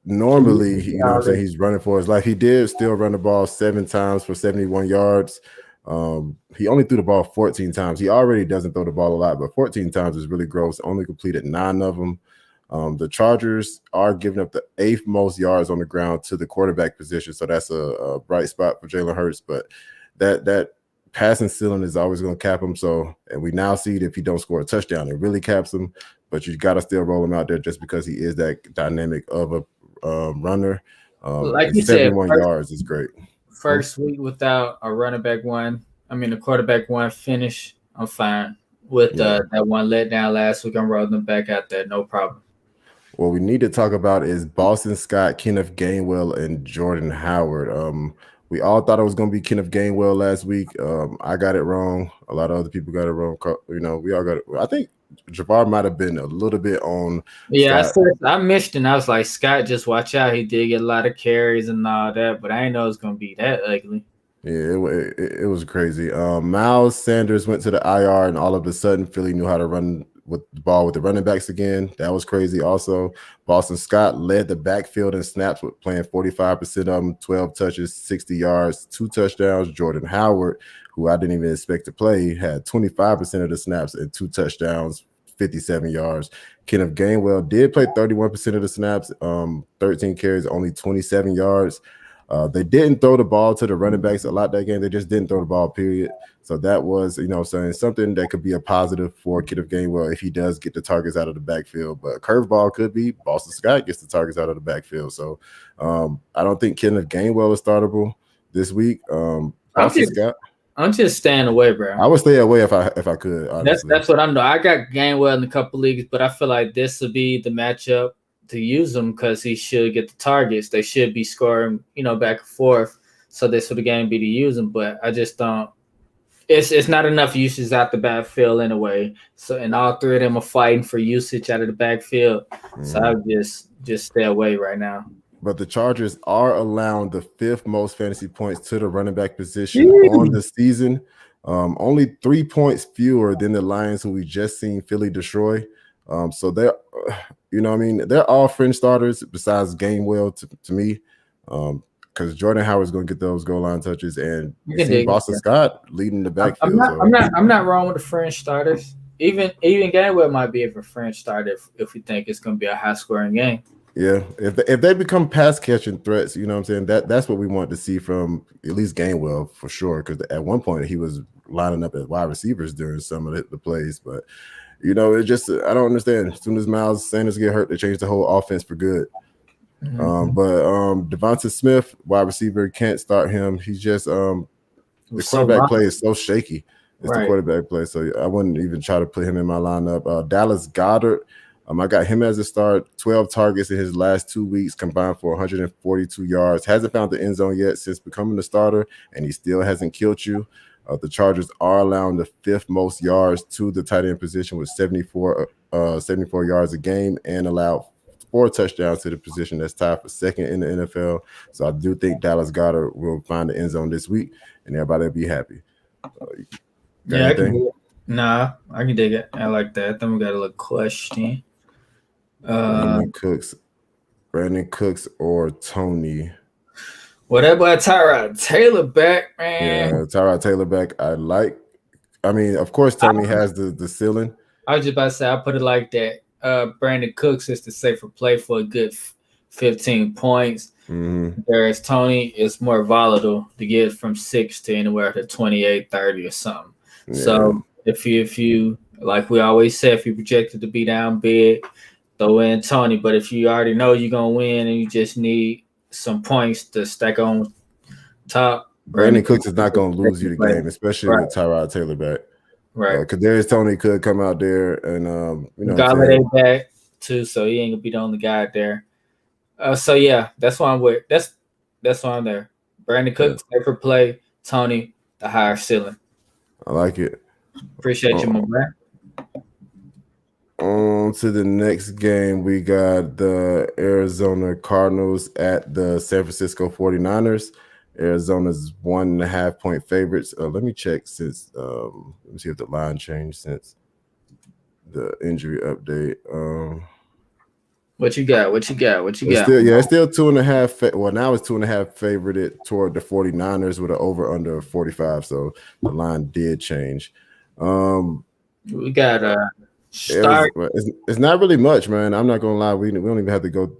Normally, he's running for his life. He did still run the ball 7 times for 71 yards. He only threw the ball 14 times. He already doesn't throw the ball a lot, but 14 times is really gross. Only completed 9 of them. The Chargers are giving up the 8th most yards on the ground to the quarterback position, so that's a bright spot for Jalen Hurts. But that passing ceiling is always going to cap him. So, and we now see that if he don't score a touchdown, it really caps him. But you got to still roll him out there just because he is that dynamic of a runner. Like you 71 said, yards is great. First week without a quarterback one finish, I'm fine with that one letdown last week. I'm rolling them back out there, no problem. What we need to talk about is Boston Scott, Kenneth Gainwell, and Jordan Howard. We all thought it was going to be Kenneth Gainwell last week. I got it wrong. A lot of other people got it wrong. We all got it. I think Jabbar might have been a little bit on. Yeah, I missed it. And I was like, Scott, just watch out. He did get a lot of carries and all that, but I didn't know it was going to be that ugly. Yeah, it was crazy. Miles Sanders went to the IR, and all of a sudden, Philly knew how to run with the ball with the running backs again. That was crazy. Also, Boston Scott led the backfield in snaps with playing 45% of them, 12 touches, 60 yards, 2 touchdowns. Jordan Howard, who I didn't even expect to play, had 25% of the snaps and 2 touchdowns, 57 yards. Kenneth Gainwell did play 31% of the snaps, 13 carries, only 27 yards. They didn't throw the ball to the running backs a lot that game. They just didn't throw the ball, period. So that was, something that could be a positive for Kenneth Gainwell if he does get the targets out of the backfield. But curveball could be Boston Scott gets the targets out of the backfield. So I don't think Kenneth Gainwell is startable this week. I'm just staying away, bro. I would stay away if I could. Honestly. That's what I'm doing. I got Gainwell in a couple leagues, but I feel like this will be the matchup to use him because he should get the targets. They should be scoring, back and forth. So this would the game be to use him, but I just don't. It's not enough usage out the backfield anyway. So and all 3 of them are fighting for usage out of the backfield. So I would just stay away right now. But the Chargers are allowing the 5th most fantasy points to the running back position on the season. Only 3 points fewer than the Lions, who we just seen Philly destroy. So they're, they're all fringe starters besides Gainwell to me. Because Jordan Howard's going to get those goal line touches, and Boston Scott leading the backfield. I'm not wrong with the fringe starters. Even Gainwell might be a fringe starter if we think it's going to be a high scoring game. Yeah, if they become pass catching threats, you know what I'm saying, that's what we want to see from at least Gainwell for sure. Because at one point he was lining up as wide receivers during some of the plays, but it just I don't understand. As soon as Miles Sanders get hurt, they change the whole offense for good. But Devonta Smith, wide receiver, can't start him. He's just the quarterback play is so shaky. It's the quarterback play, so I wouldn't even try to put him in my lineup. Dallas Goddard. I got him as a start, 12 targets in his last 2 weeks, combined for 142 yards. Hasn't found the end zone yet since becoming the starter, and he still hasn't killed you. The Chargers are allowing the 5th most yards to the tight end position with 74 yards a game, and allowed 4 touchdowns to the position that's tied for 2nd in the NFL. So I do think Dallas Goddard will find the end zone this week, and everybody will be happy. I can dig it. Nah, I can dig it. I like that. Then we got a little question. Brandon Cooks or Tony. Well, that boy Tyrod Taylor back, man. Yeah, Tyrod Taylor back. Of course, Tony has the ceiling. I was just about to say, I'll put it like that. Brandon Cooks is the safer play for a good 15 points. Whereas Tony is more volatile to get from 6 to anywhere to 28, 30 or something. Yeah. So if you like we always say, if you projected to be down big, throw in Tony. But if you already know you're gonna win and you just need some points to stack on top, Brandon Cooks is not gonna lose you the game, especially with Tyrod Taylor back. Right. Because there's Tony could come out there and Goddard back too, so he ain't gonna be the only guy out there. So yeah, that's why I'm with. That's why I'm there. Brandon Cooks, safer play. Tony, the higher ceiling. I like it. Appreciate you, my man. On to the next game, we got the Arizona Cardinals at the San Francisco 49ers. Arizona's 1.5 point favorites. Let me check since let me see if the line changed since the injury update. What you got? It's still 2.5. Well, now it's 2.5 favored toward the 49ers with an over under 45. So the line did change. We got start. It's not really much, man. I'm not gonna lie. We don't even have to go.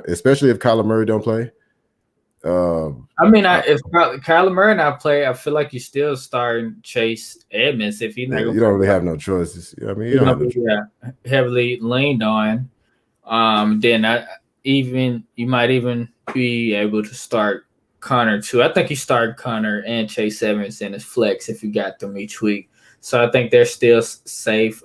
Especially if Kyler Murray don't play. If Kyler Murray not play, I feel like you still starting Chase Edmonds if he's not. You don't really have no choices. You don't have no choices. Heavily leaned on. Then you might even be able to start Connor too. I think you start Connor and Chase Edmonds in his flex if you got them each week. So I think they're still safe.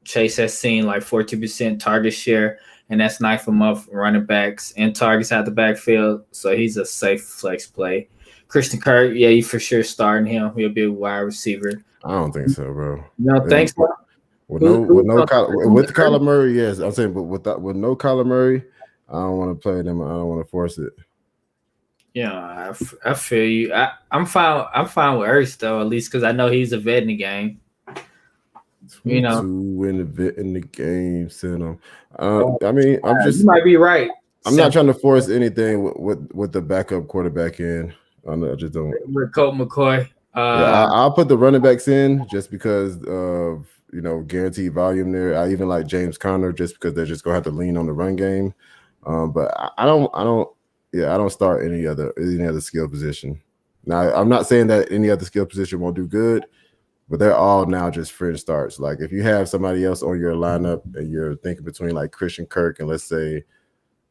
Chase has seen like 40% target share, and that's knife him up running backs and targets out the backfield. So he's a safe flex play. Christian Kirk, you for sure starting him. He'll be a wide receiver. I don't think so, bro. No, thanks. With Kyler Murray, yes, I'm saying, but with no Kyler Murray, I don't want to play them. I don't want to force it. Yeah, I feel you. I'm fine. I'm fine with Ertz though, at least because I know he's a vet in the game. To win the vet in the game, send him. You might be right. I'm not trying to force anything with the backup quarterback in. I just don't. With Colt McCoy. I'll put the running backs in just because of guaranteed volume there. I even like James Conner just because they're just gonna have to lean on the run game. But I don't start any other skill position. Now, I'm not saying that any other skill position won't do good, but they're all now just fringe starts. Like if you have somebody else on your lineup and you're thinking between like Christian Kirk and let's say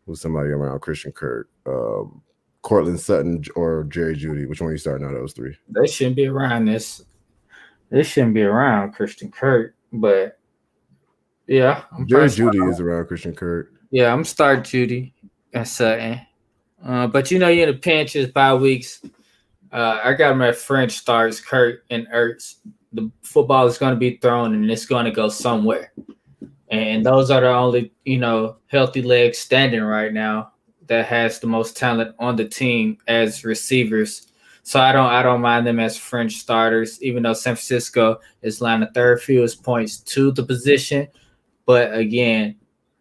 who's somebody around Christian Kirk, Cortland Sutton or Jerry Judy, which one are you starting out of those three? They shouldn't be around this. They shouldn't be around Christian Kirk, but yeah. Jerry Judy is around Christian Kirk. Yeah, I'm starting Judy and Sutton. But you're in the pinches, bye weeks. I got them at French starts, Kurt and Ertz. The football is going to be thrown and it's going to go somewhere. And those are the only, healthy legs standing right now that has the most talent on the team as receivers. So I don't mind them as French starters, even though San Francisco is line the third fewest points to the position. But again,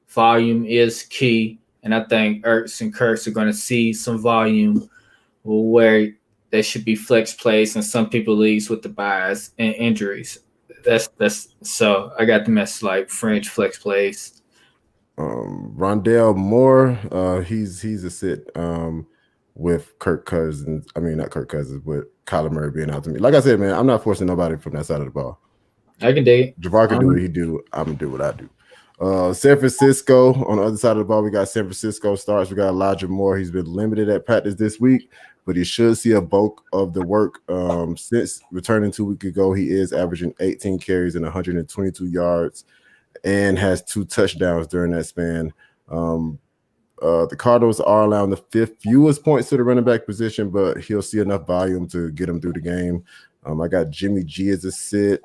volume is key. And I think Ertz and Kurtz are going to see some volume where they should be flex plays and some people leagues with the buys and injuries. That's so I got them as like French flex plays. Rondale Moore, he's a sit with Kirk Cousins. I mean, not Kirk Cousins, but Kyler Murray being out to me. Like I said, man, I'm not forcing nobody from that side of the ball. I can dig it. Jabbar can do what he do. I'm gonna do what I do. San Francisco on the other side of the ball, we got San Francisco starts. We got Elijah Moore. He's been limited at practice this week, but he should see a bulk of the work since returning 2 weeks ago. He is averaging 18 carries and 122 yards and has 2 touchdowns during that span. The Cardinals are allowing the 5th fewest points to the running back position, but he'll see enough volume to get him through the game. I got Jimmy G as a sit.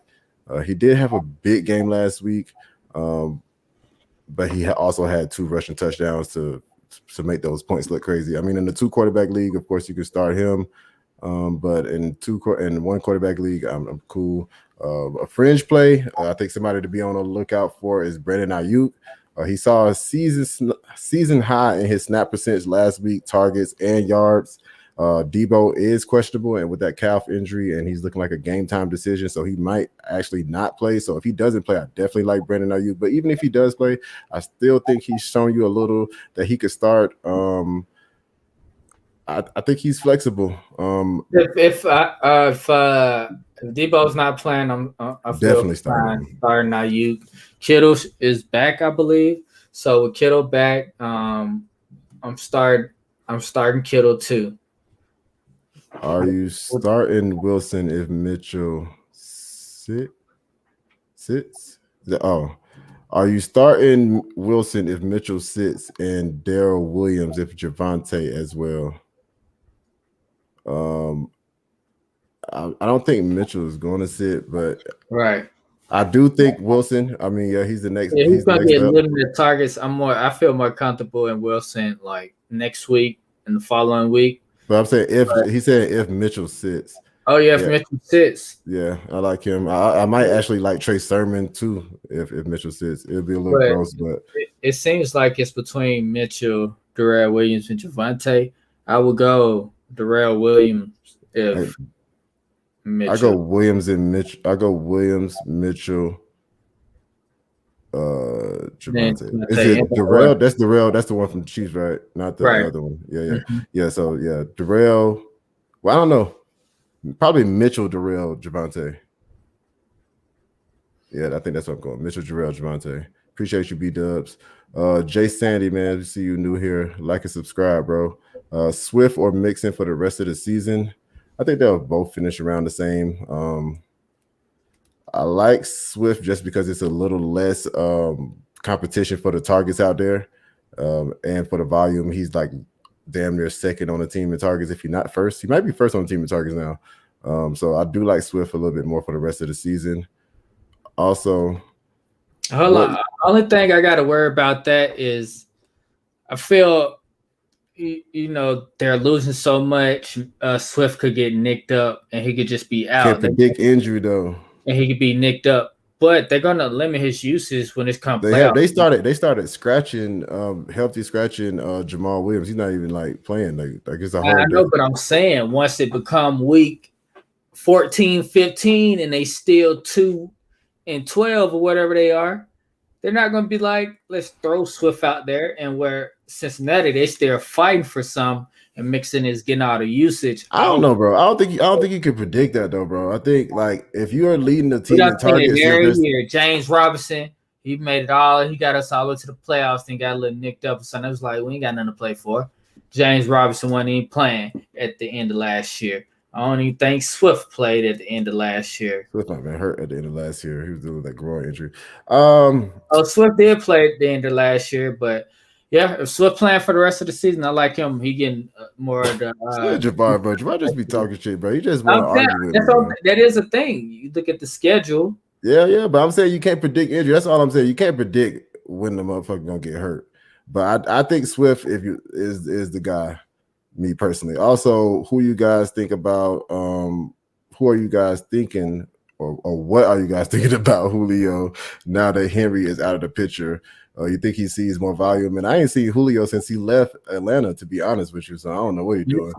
He did have a big game last week, but he also had 2 rushing touchdowns to make those points look crazy. I mean, in the 2 quarterback league, of course, you can start him, but in 1 quarterback league, I'm cool. A fringe play, I think somebody to be on the lookout for is Bretta Naiuk. He saw a season high in his snap percentage last week, targets and yards. Debo is questionable and with that calf injury, and he's looking like a game time decision, so he might actually not play. So if he doesn't play, I definitely like Brandon Ayuk. But even if he does play, I still think he's shown you a little that he could start. I think he's flexible. If Debo's not playing, I feel Definitely starting Ayuk. Kittle is back, I believe. So with Kittle back, I'm starting Kittle too. Are you starting Wilson if Mitchell sits? Are you starting Wilson if Mitchell sits and Darrell Williams if Devonta as well? I don't think Mitchell is going to sit, but right. I do think Wilson. I mean, yeah, he's the next. Yeah, he's going to get limited targets. I feel more comfortable in Wilson like next week and the following week. But I'm saying if Mitchell sits. Oh yeah, if Mitchell sits. Yeah, I like him. I might actually like Trey Sermon too if Mitchell sits. It'll be a little gross, but it seems like it's between Mitchell, Darrell Williams, and Devonta. I would go Darrell Williams if Mitchell. I go Williams and Mitchell. I go Williams, Mitchell, Devonta. Is it Darrell? That's Darrell. That's the one from the Chiefs, right? Not the other one. Yeah. Mm-hmm. Yeah. So yeah, Darrell. Well, I don't know. Probably Mitchell, Darrell, Devonta. Yeah, I think that's what I'm going. Mitchell, Darrell, Devonta. Appreciate you, B-Dubs. Jay Sandy, man, see you new here. Like and subscribe, bro. Swift or Mixon for the rest of the season. I think they'll both finish around the same. I like Swift just because it's a little less competition for the targets out there, and for the volume. He's like damn near second on the team in targets. If he's not first, he might be first on the team in targets now. So I do like Swift a little bit more for the rest of the season. Also, hold on. Only thing I got to worry about that is I feel, they're losing so much. Swift could get nicked up and he could just be out. Can't predict injury though, and he could be nicked up. But they're gonna limit his uses when it's come. They started scratching, healthy scratching Jamal Williams. He's not even like playing. Like it's a whole. I know, but I'm saying once it become week 14, 15, and they still 2-12 or whatever they are, they're not gonna be like, let's throw Swift out there. And where Cincinnati, they still fighting for some. And Mixon is getting out of usage. I don't know, bro. I don't think you can predict that though, bro. I think like if you are leading the team in targets, year, James Robinson, he made it all. He got us all the way to the playoffs. Then got a little nicked up. So it was like we ain't got nothing to play for. James Robinson wasn't even playing at the end of last year. I don't even think Swift played at the end of last year. Swift might have been hurt at the end of last year. He was dealing with that groin injury. Swift did play at the end of last year, but. Yeah, if Swift playing for the rest of the season, I like him. He getting more of the. Jabbar, bro. Jabbar just be talking shit, bro. He just want to argue with me. That is a thing. You look at the schedule. Yeah, but I'm saying you can't predict injury. That's all I'm saying. You can't predict when the motherfucker gonna get hurt. But I think Swift is the guy. Me personally. Also, who you guys think about? Who are you guys thinking, or what are you guys thinking about Julio now that Henry is out of the picture? You think he sees more volume? And I ain't seen Julio since he left Atlanta, to be honest with you. So I don't know what you're doing.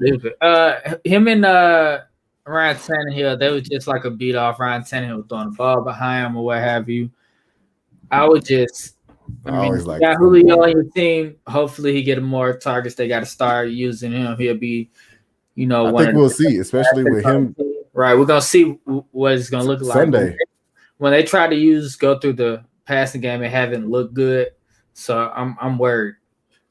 Him and Ryan Tannehill, they was just like a beat off. Ryan Tannehill throwing the ball behind him or what have you. I would just I mean, you got Julio on your team. Hopefully, he get more targets. They got to start using him. He'll be, I think we'll see, especially with him. Right, we're gonna see what it's gonna look like Sunday. When they try to go through the passing game, it haven't looked good. So I'm worried.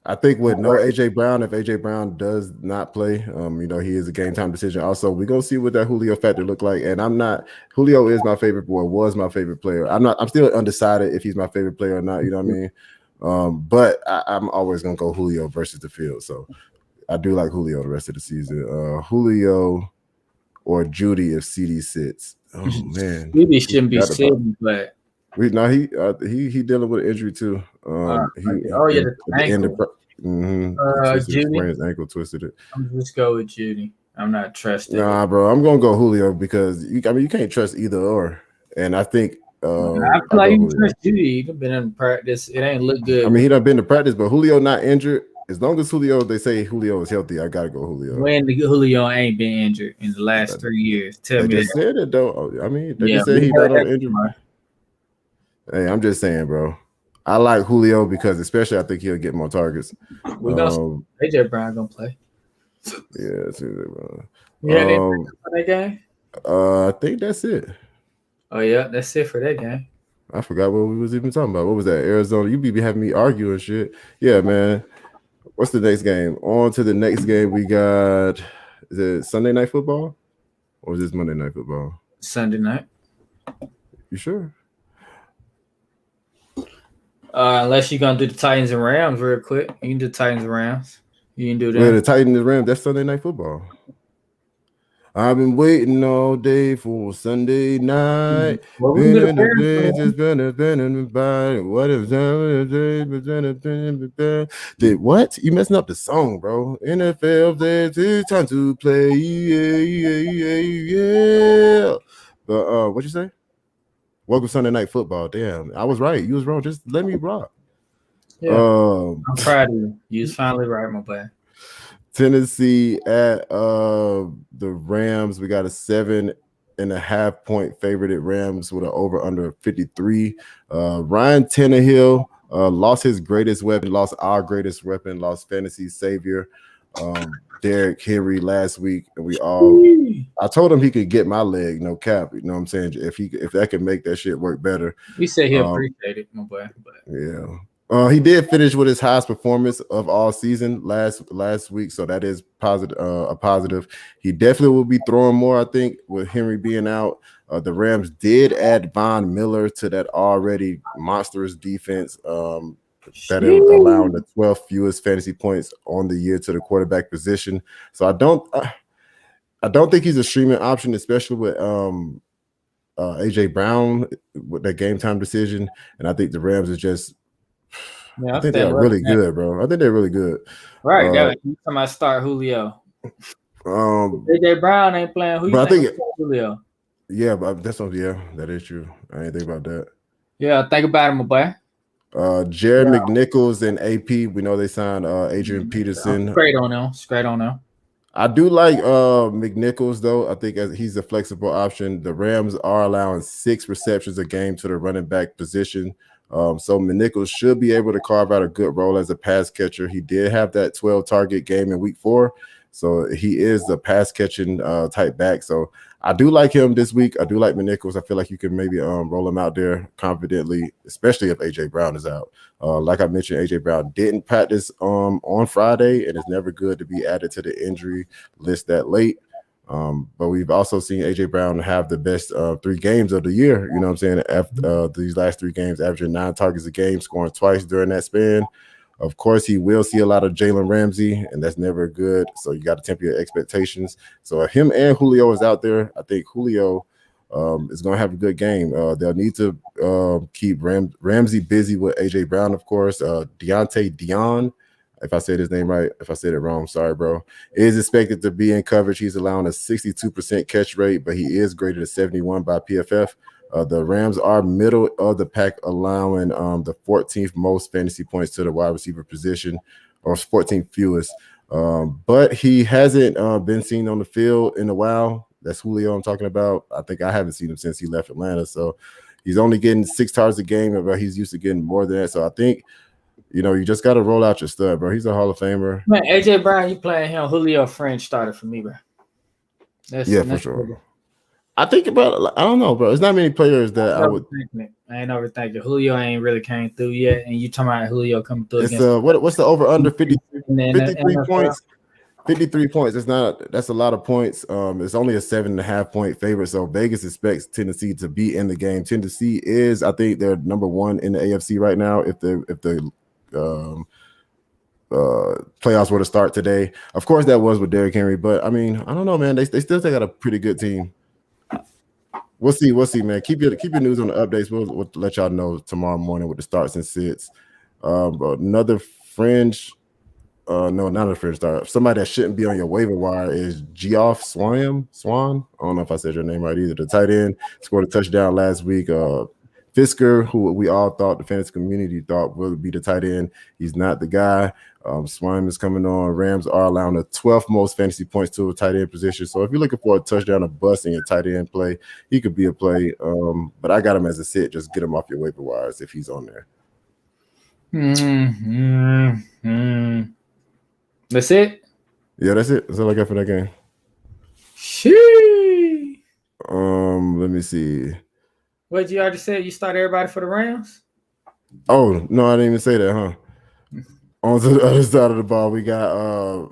I think with no AJ Brown, if AJ Brown does not play, he is a game time decision. Also, we're gonna see what that Julio factor look like. And Julio is my favorite boy, was my favorite player. I'm still undecided if he's my favorite player or not, you know what I mean? But I'm always gonna go Julio versus the field. So I do like Julio the rest of the season. Julio or Judy if CD sits. Oh man. Judy shouldn't be sitting, but he dealing with an injury too. Judy. His ankle twisted it. I'm just go with Judy. I'm not trusting. Nah, bro, I'm gonna go Julio because you can't trust either or. And I think I feel like you trust Judy. He's been in practice. It ain't look good. I mean, he done been to practice, but Julio not injured. As long as they say Julio is healthy, I gotta go Julio. When Julio ain't been injured in the last 3 years. Tell me just said it though. I mean, they just said he not on injury. Hey, I'm just saying, bro. I like Julio because especially I think he'll get more targets. AJ Brown gonna play. Yeah, it's AJ Brown. For that game? I think that's it. Oh yeah, that's it for that game. I forgot what we was even talking about. What was that? Arizona. You be having me arguing shit. Yeah, man. What's the next game? On to the next game. We got, is it Sunday Night Football? Or is this Monday Night Football? Sunday night. You sure? Unless you're going to do the Titans and Rams real quick. You can do Titans and Rams. You can do that. Yeah, the Titans and Rams, that's Sunday Night Football. I've been waiting all day for Sunday night. What you messing up the song, bro? NFL, it's time to play. Yeah. But what you say? Welcome Sunday Night Football. Damn, I was right. You was wrong. Just let me rock. Yeah. I'm proud of you. You was finally right, my boy. Tennessee at the Rams. We got a 7.5 point favorite at Rams with an over under 53. Ryan Tannehill lost his greatest weapon, lost our greatest weapon, lost fantasy savior, Derrick Henry last week, and I told him he could get my leg, no cap. You know what I'm saying? If that could make that shit work better. We say he appreciate it, my boy. But. Yeah. He did finish with his highest performance of all season last week, so that is positive. A positive. He definitely will be throwing more, I think, with Henry being out. The Rams did add Von Miller to that already monstrous defense that is allowing the 12th fewest fantasy points on the year to the quarterback position. So I don't think he's a streaming option, especially with AJ Brown with that game time decision. And I think the Rams is just. Yeah, I think they're really good, bro. I think they're really good. Right. Time I start Julio. AJ Brown ain't playing. Who you think Julio? Yeah, but that is true. I ain't think about that. Yeah, think about him, my boy. Jared McNichols and AP. We know they signed Adrian Peterson. Straight on them. I do like McNichols though. I think he's a flexible option. The Rams are allowing 6 receptions a game to the running back position. So McNichols should be able to carve out a good role as a pass catcher. He did have that 12 target game in week 4. So he is the pass catching type back. So I do like him this week. I do like McNichols. I feel like you can maybe roll him out there confidently, especially if AJ Brown is out. Like I mentioned, AJ Brown didn't practice on Friday, and it's never good to be added to the injury list that late. But we've also seen AJ Brown have the best 3 games of the year. You know what I'm saying? After these last 3 games, averaging 9 targets a game, scoring twice during that span. Of course, he will see a lot of Jalen Ramsey, and that's never good. So you got to temper your expectations. So if him and Julio is out there, I think Julio is going to have a good game. They'll need to keep Ramsey busy with AJ Brown, of course. Dion. If I said his name right, if I said it wrong, sorry, bro. Is expected to be in coverage. He's allowing a 62% catch rate, but he is graded a 71 by PFF. The Rams are middle of the pack, allowing the 14th most fantasy points to the wide receiver position, or 14th fewest. But he hasn't been seen on the field in a while. That's Julio I'm talking about. I think I haven't seen him since he left Atlanta. So He's only getting 6 targets a game, but he's used to getting more than that. So I think, you just got to roll out your stud, bro. He's a Hall of Famer. Man, AJ Brown, you playing him. Julio French started for me, bro. For sure. I think about. I don't know, bro. There's not many players that I would. I ain't overthinking. Julio ain't really came through yet, and you talking about Julio coming through. It's what's the over under 53 points? 53 points. That's a lot of points. It's only a 7.5 point favorite. So Vegas expects Tennessee to be in the game. Tennessee is, I think, they're number 1 in the AFC right now. If the playoffs were to start today, of course that was with Derrick Henry. But I mean, I don't know, man. They still got a pretty good team. We'll see, man. Keep your news on the updates. We'll let y'all know tomorrow morning with the starts and sits. Another fringe. No, not a fringe start. Somebody that shouldn't be on your waiver wire is Geoff Swan. I don't know if I said your name right either. The tight end scored a touchdown last week. Fisker, who we all thought, the fantasy community thought would be the tight end. He's not the guy. Swan is coming on. Rams are allowing the 12th most fantasy points to a tight end position. So if you're looking for a touchdown or bust in your tight end play, he could be a play. But I got him as a sit. Just get him off your waiver wires if he's on there. That's it? Yeah, that's it. That's all I got for that game. Sheesh. Let me see. What you already said? You start everybody for the Rams? Oh, no, I didn't even say that, huh? On to the other side of the ball, we got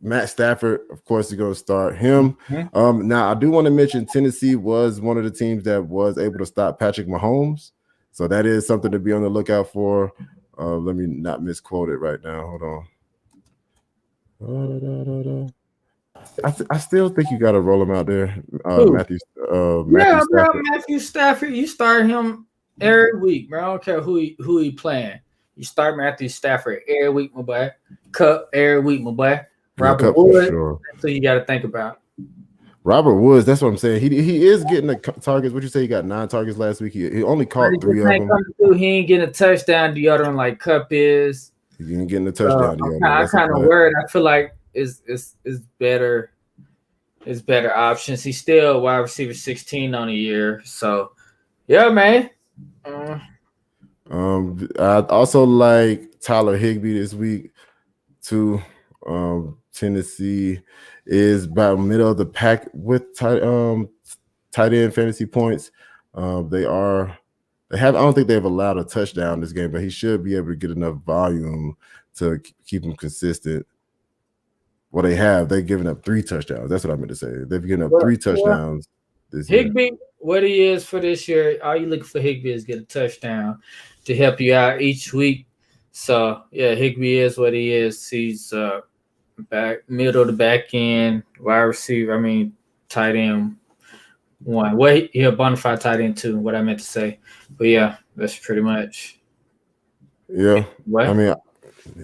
Matt Stafford. Of course, he's going to start him. Mm-hmm. Now, I do want to mention Tennessee was one of the teams that was able to stop Patrick Mahomes. So that is something to be on the lookout for. Let me not misquote it right now. Hold on. I still think you got to roll him out there, Matthew Stafford. Bro, Matthew Stafford. You start him every week, bro. I don't care who he playing. You start Matthew Stafford every week, my boy. Cup every week, my boy. Robert Woods. Sure. That's what you got to think about. Robert Woods. That's what I'm saying. He is getting the targets. What you say? He got 9 targets last week. He only caught 3 of them. He ain't getting a touchdown. The other one like Cup is. He ain't getting a touchdown. I'm kind of worried. I feel like it's better. It's better options. He's still wide receiver 16 on the year. So, yeah, man. I also like Tyler Higbee this week too. Tennessee is about middle of the pack with tight end fantasy points. I don't think they've allowed a touchdown this game, but he should be able to get enough volume to keep him consistent. Well, they've given up 3 touchdowns. That's what I meant to say. They've given up 3 touchdowns this year. Higbee, what he is for this year, all you looking for Higbee is get a touchdown to help you out each week. So, yeah, Higbee is what he is. He's middle to back end, wide receiver, tight end 1. Well, he a bona fide tight end 2, what I meant to say. But, yeah, that's pretty much. Yeah. What?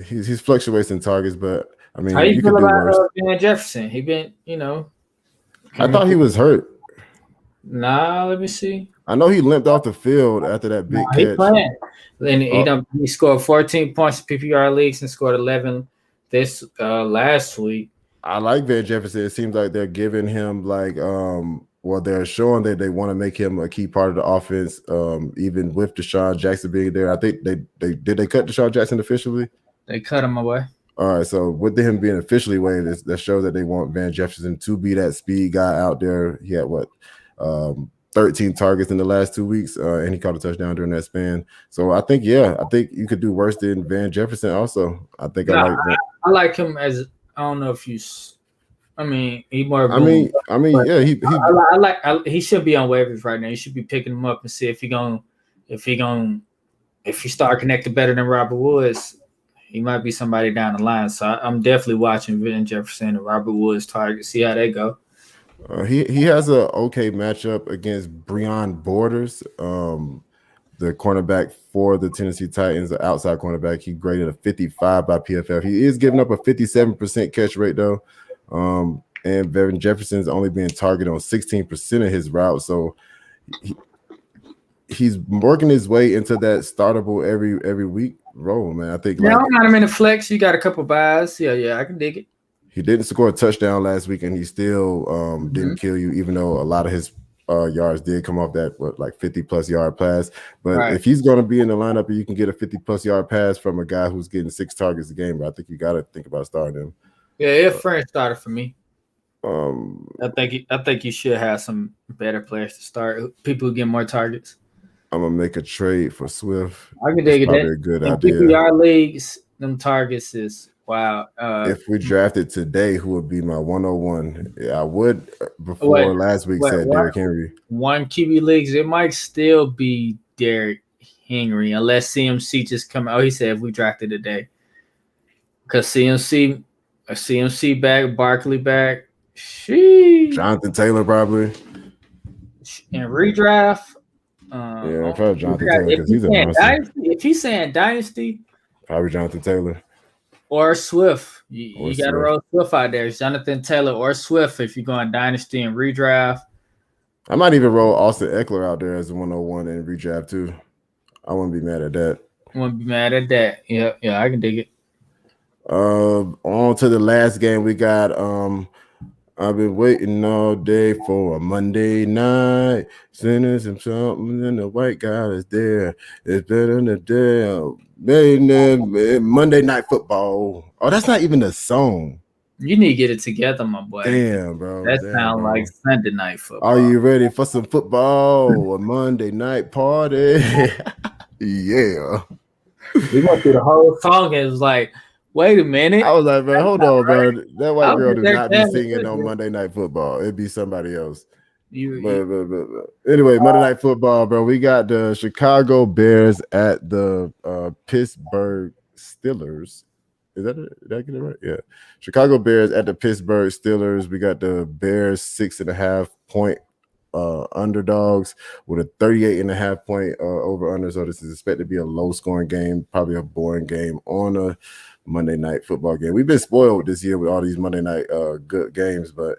He's fluctuates in targets, but, how you feel about Van Jefferson? He been, I thought he was hurt. Nah, let me see. I know he limped off the field after that big catch. He playing. And he scored 14 points in PPR leagues and scored 11 this last week. I like Van Jefferson. It seems like they're giving him they're showing that they want to make him a key part of the offense, even with Deshaun Jackson being there. I think they cut Deshaun Jackson officially? They cut him away. All right, so with him being officially waived, that shows that they want Van Jefferson to be that speed guy out there. He had 13 targets in the last 2 weeks, and he caught a touchdown during that span. So I think you could do worse than Van Jefferson. Also, I think I like him as I don't know if you. He more. He should be on waivers right now. You should be picking him up and see if he start connecting better than Robert Woods. He might be somebody down the line. So I'm definitely watching Van Jefferson and Robert Woods target. See how they go. He has a okay matchup against Breon Borders, the cornerback for the Tennessee Titans, the outside cornerback. He graded a 55 by PFF. He is giving up a 57% catch rate though, and Van Jefferson's only being targeted on 16% of his routes. So he's working his way into that startable every week role, man. I think. Yeah, I got him in the flex. You got a couple buys. Yeah, I can dig it. He didn't score a touchdown last week, and he still didn't kill you, even though a lot of his yards did come off that like 50+ yard pass. But Right. if he's going to be in the lineup and you can get a 50+ yard pass from a guy who's getting 6 targets a game, I think you got to think about starting him. Yeah, it's French starter for me. I think you should have some better players to start. People who get more targets. I'm gonna make a trade for Swift. I can dig it. Probably a good in idea. PPR leagues, them targets is wow. If we drafted today, who would be my 101? Yeah, I would before last week said Derrick Henry. One QB leagues, it might still be Derrick Henry unless CMC just come out. Oh, he said if we drafted today, because CMC back, Barkley back. Sheesh. Jonathan Taylor probably. And redraft. Yeah, probably Jonathan Taylor because he's a monster. If he's saying dynasty, probably Jonathan Taylor or Swift. You got to roll Swift out there. Jonathan Taylor or Swift if you're going dynasty and redraft. I might even roll Austin Eckler out there as a 101 and redraft too. I wouldn't be mad at that. Yeah, I can dig it. On to the last game we got. I've been waiting all day for a Monday night. Sending some something and the white guy is there. It's better than the day. Monday Night Football. Oh, that's not even a song. You need to get it together, my boy. Damn, bro. That sounds like Sunday Night Football. Are you ready for some football? A Monday night party. Yeah. We went through the whole song and it was like, wait a minute. I was like, man, hold on, bro. That white girl does not be singing good, on Monday Night Football. It'd be somebody else. But anyway, Monday Night Football, bro. We got the Chicago Bears at the Pittsburgh Steelers. Is that it? Did I get it right? Yeah. Chicago Bears at the Pittsburgh Steelers. We got the Bears 6.5 point underdogs with a 38.5 point over under. So this is expected to be a low scoring game, probably a boring game on a Monday Night Football game. We've been spoiled this year with all these Monday night good games, but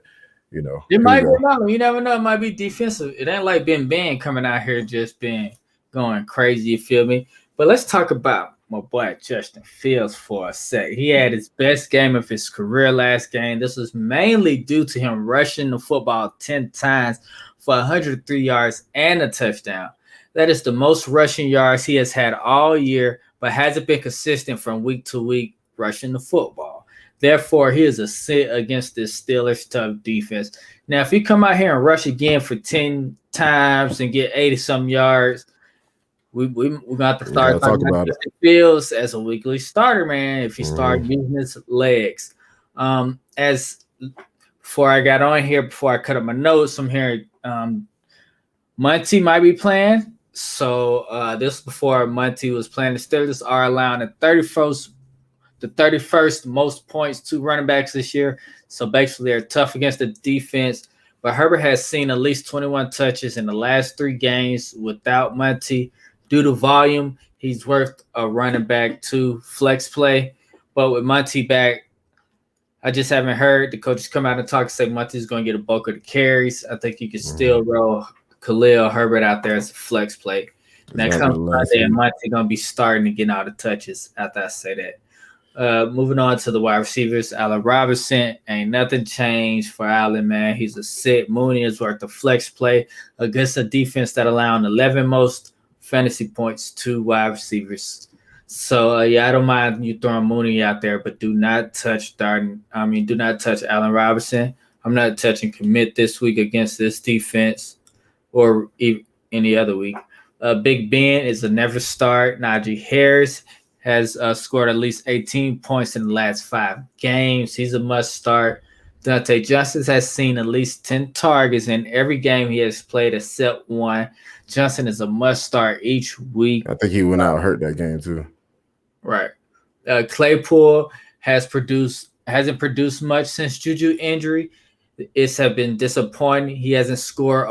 you know it might be wrong. You never know. It might be defensive. It ain't like Ben coming out here just being going crazy. You feel me? But let's talk about my boy Justin Fields for a sec. He had his best game of his career last game. This was mainly due to him rushing the football 10 times for 103 yards and a touchdown. That is the most rushing yards he has had all year, but hasn't been consistent from week to week rushing the football. Therefore, he is a sit against this Steelers tough defense. Now, if he come out here and rush again for 10 times and get 80-some yards, we're going to have to start talking about Justin Fields as a weekly starter, man, if he start using his legs. As before I got on here, before I cut up my notes, I'm hearing Monty might be playing. So this before Monty was playing. The Steelers are allowing the 31st most points to running backs this year. So basically they're tough against the defense. But Herbert has seen at least 21 touches in the last 3 games without Monty. Due to volume, he's worth a running back to flex play. But with Monty back, I just haven't heard the coaches come out and talk and say Monty's going to get a bulk of the carries. I think you can still roll Khalil Herbert out there as a flex play. Next time Monday, and Monty going to be starting to get all the touches after I say that. Moving on to the wide receivers, Allen Robinson. Ain't nothing changed for Allen, man. He's a sit. Mooney is worth a flex play against a defense that allowed 11 most fantasy points to wide receivers. So, I don't mind you throwing Mooney out there, but do not touch Allen Robinson. I'm not touching commit this week against this defense or any other week. Big Ben is a never start. Najee Harris has scored at least 18 points in the last 5 games. He's a must start. Dante Johnson has seen at least 10 targets in every game he has played except one. Johnson is a must start each week. I think he went out hurt that game too. Right. Claypool hasn't produced much since Juju injury. It's have been disappointing. He hasn't scored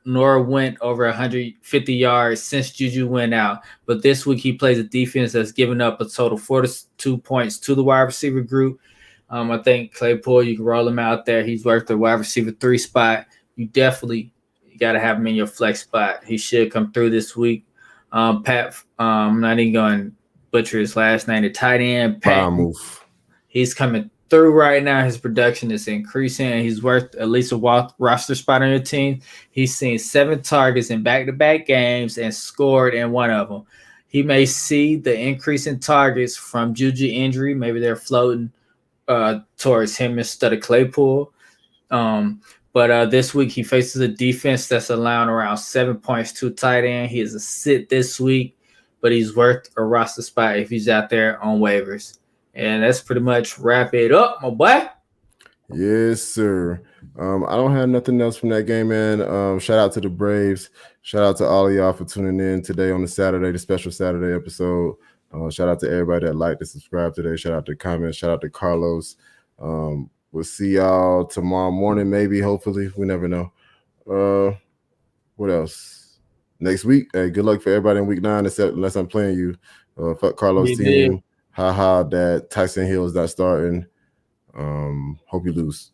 nor went over 150 yards since Juju went out. But this week he plays a defense that's given up a total 42 points to the wide receiver group. I think Claypool, you can roll him out there. He's worth the wide receiver 3 spot. You definitely got to have him in your flex spot. He should come through this week. I'm not even going to butcher his last name. The tight end, Pat. He's coming through right now, his production is increasing, and he's worth at least a roster spot on your team. He's seen 7 targets in back-to-back games and scored in one of them. He may see the increase in targets from Judy injury. Maybe they're floating towards him instead of Claypool. But this week he faces a defense that's allowing around 7 points to tight end. He is a sit this week, but he's worth a roster spot if he's out there on waivers. And that's pretty much wrap it up, my boy. Yes, sir. I don't have nothing else from that game, man. Shout out to the Braves. Shout out to all of y'all for tuning in today on the special Saturday episode. Shout out to everybody that liked and subscribed today. Shout out to comments. Shout out to Carlos. We'll see y'all tomorrow morning, maybe, hopefully. We never know. What else? Next week. Hey, good luck for everybody in week 9, unless I'm playing you. Fuck Carlos' team. Ha that Tyson Hill is not starting. Hope you lose.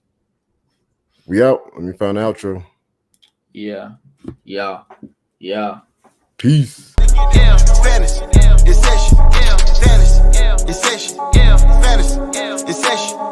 We out. Let me find the outro. Yeah. Peace. Fantasy, it's session. Fantasy, it's session. Fantasy, it's session.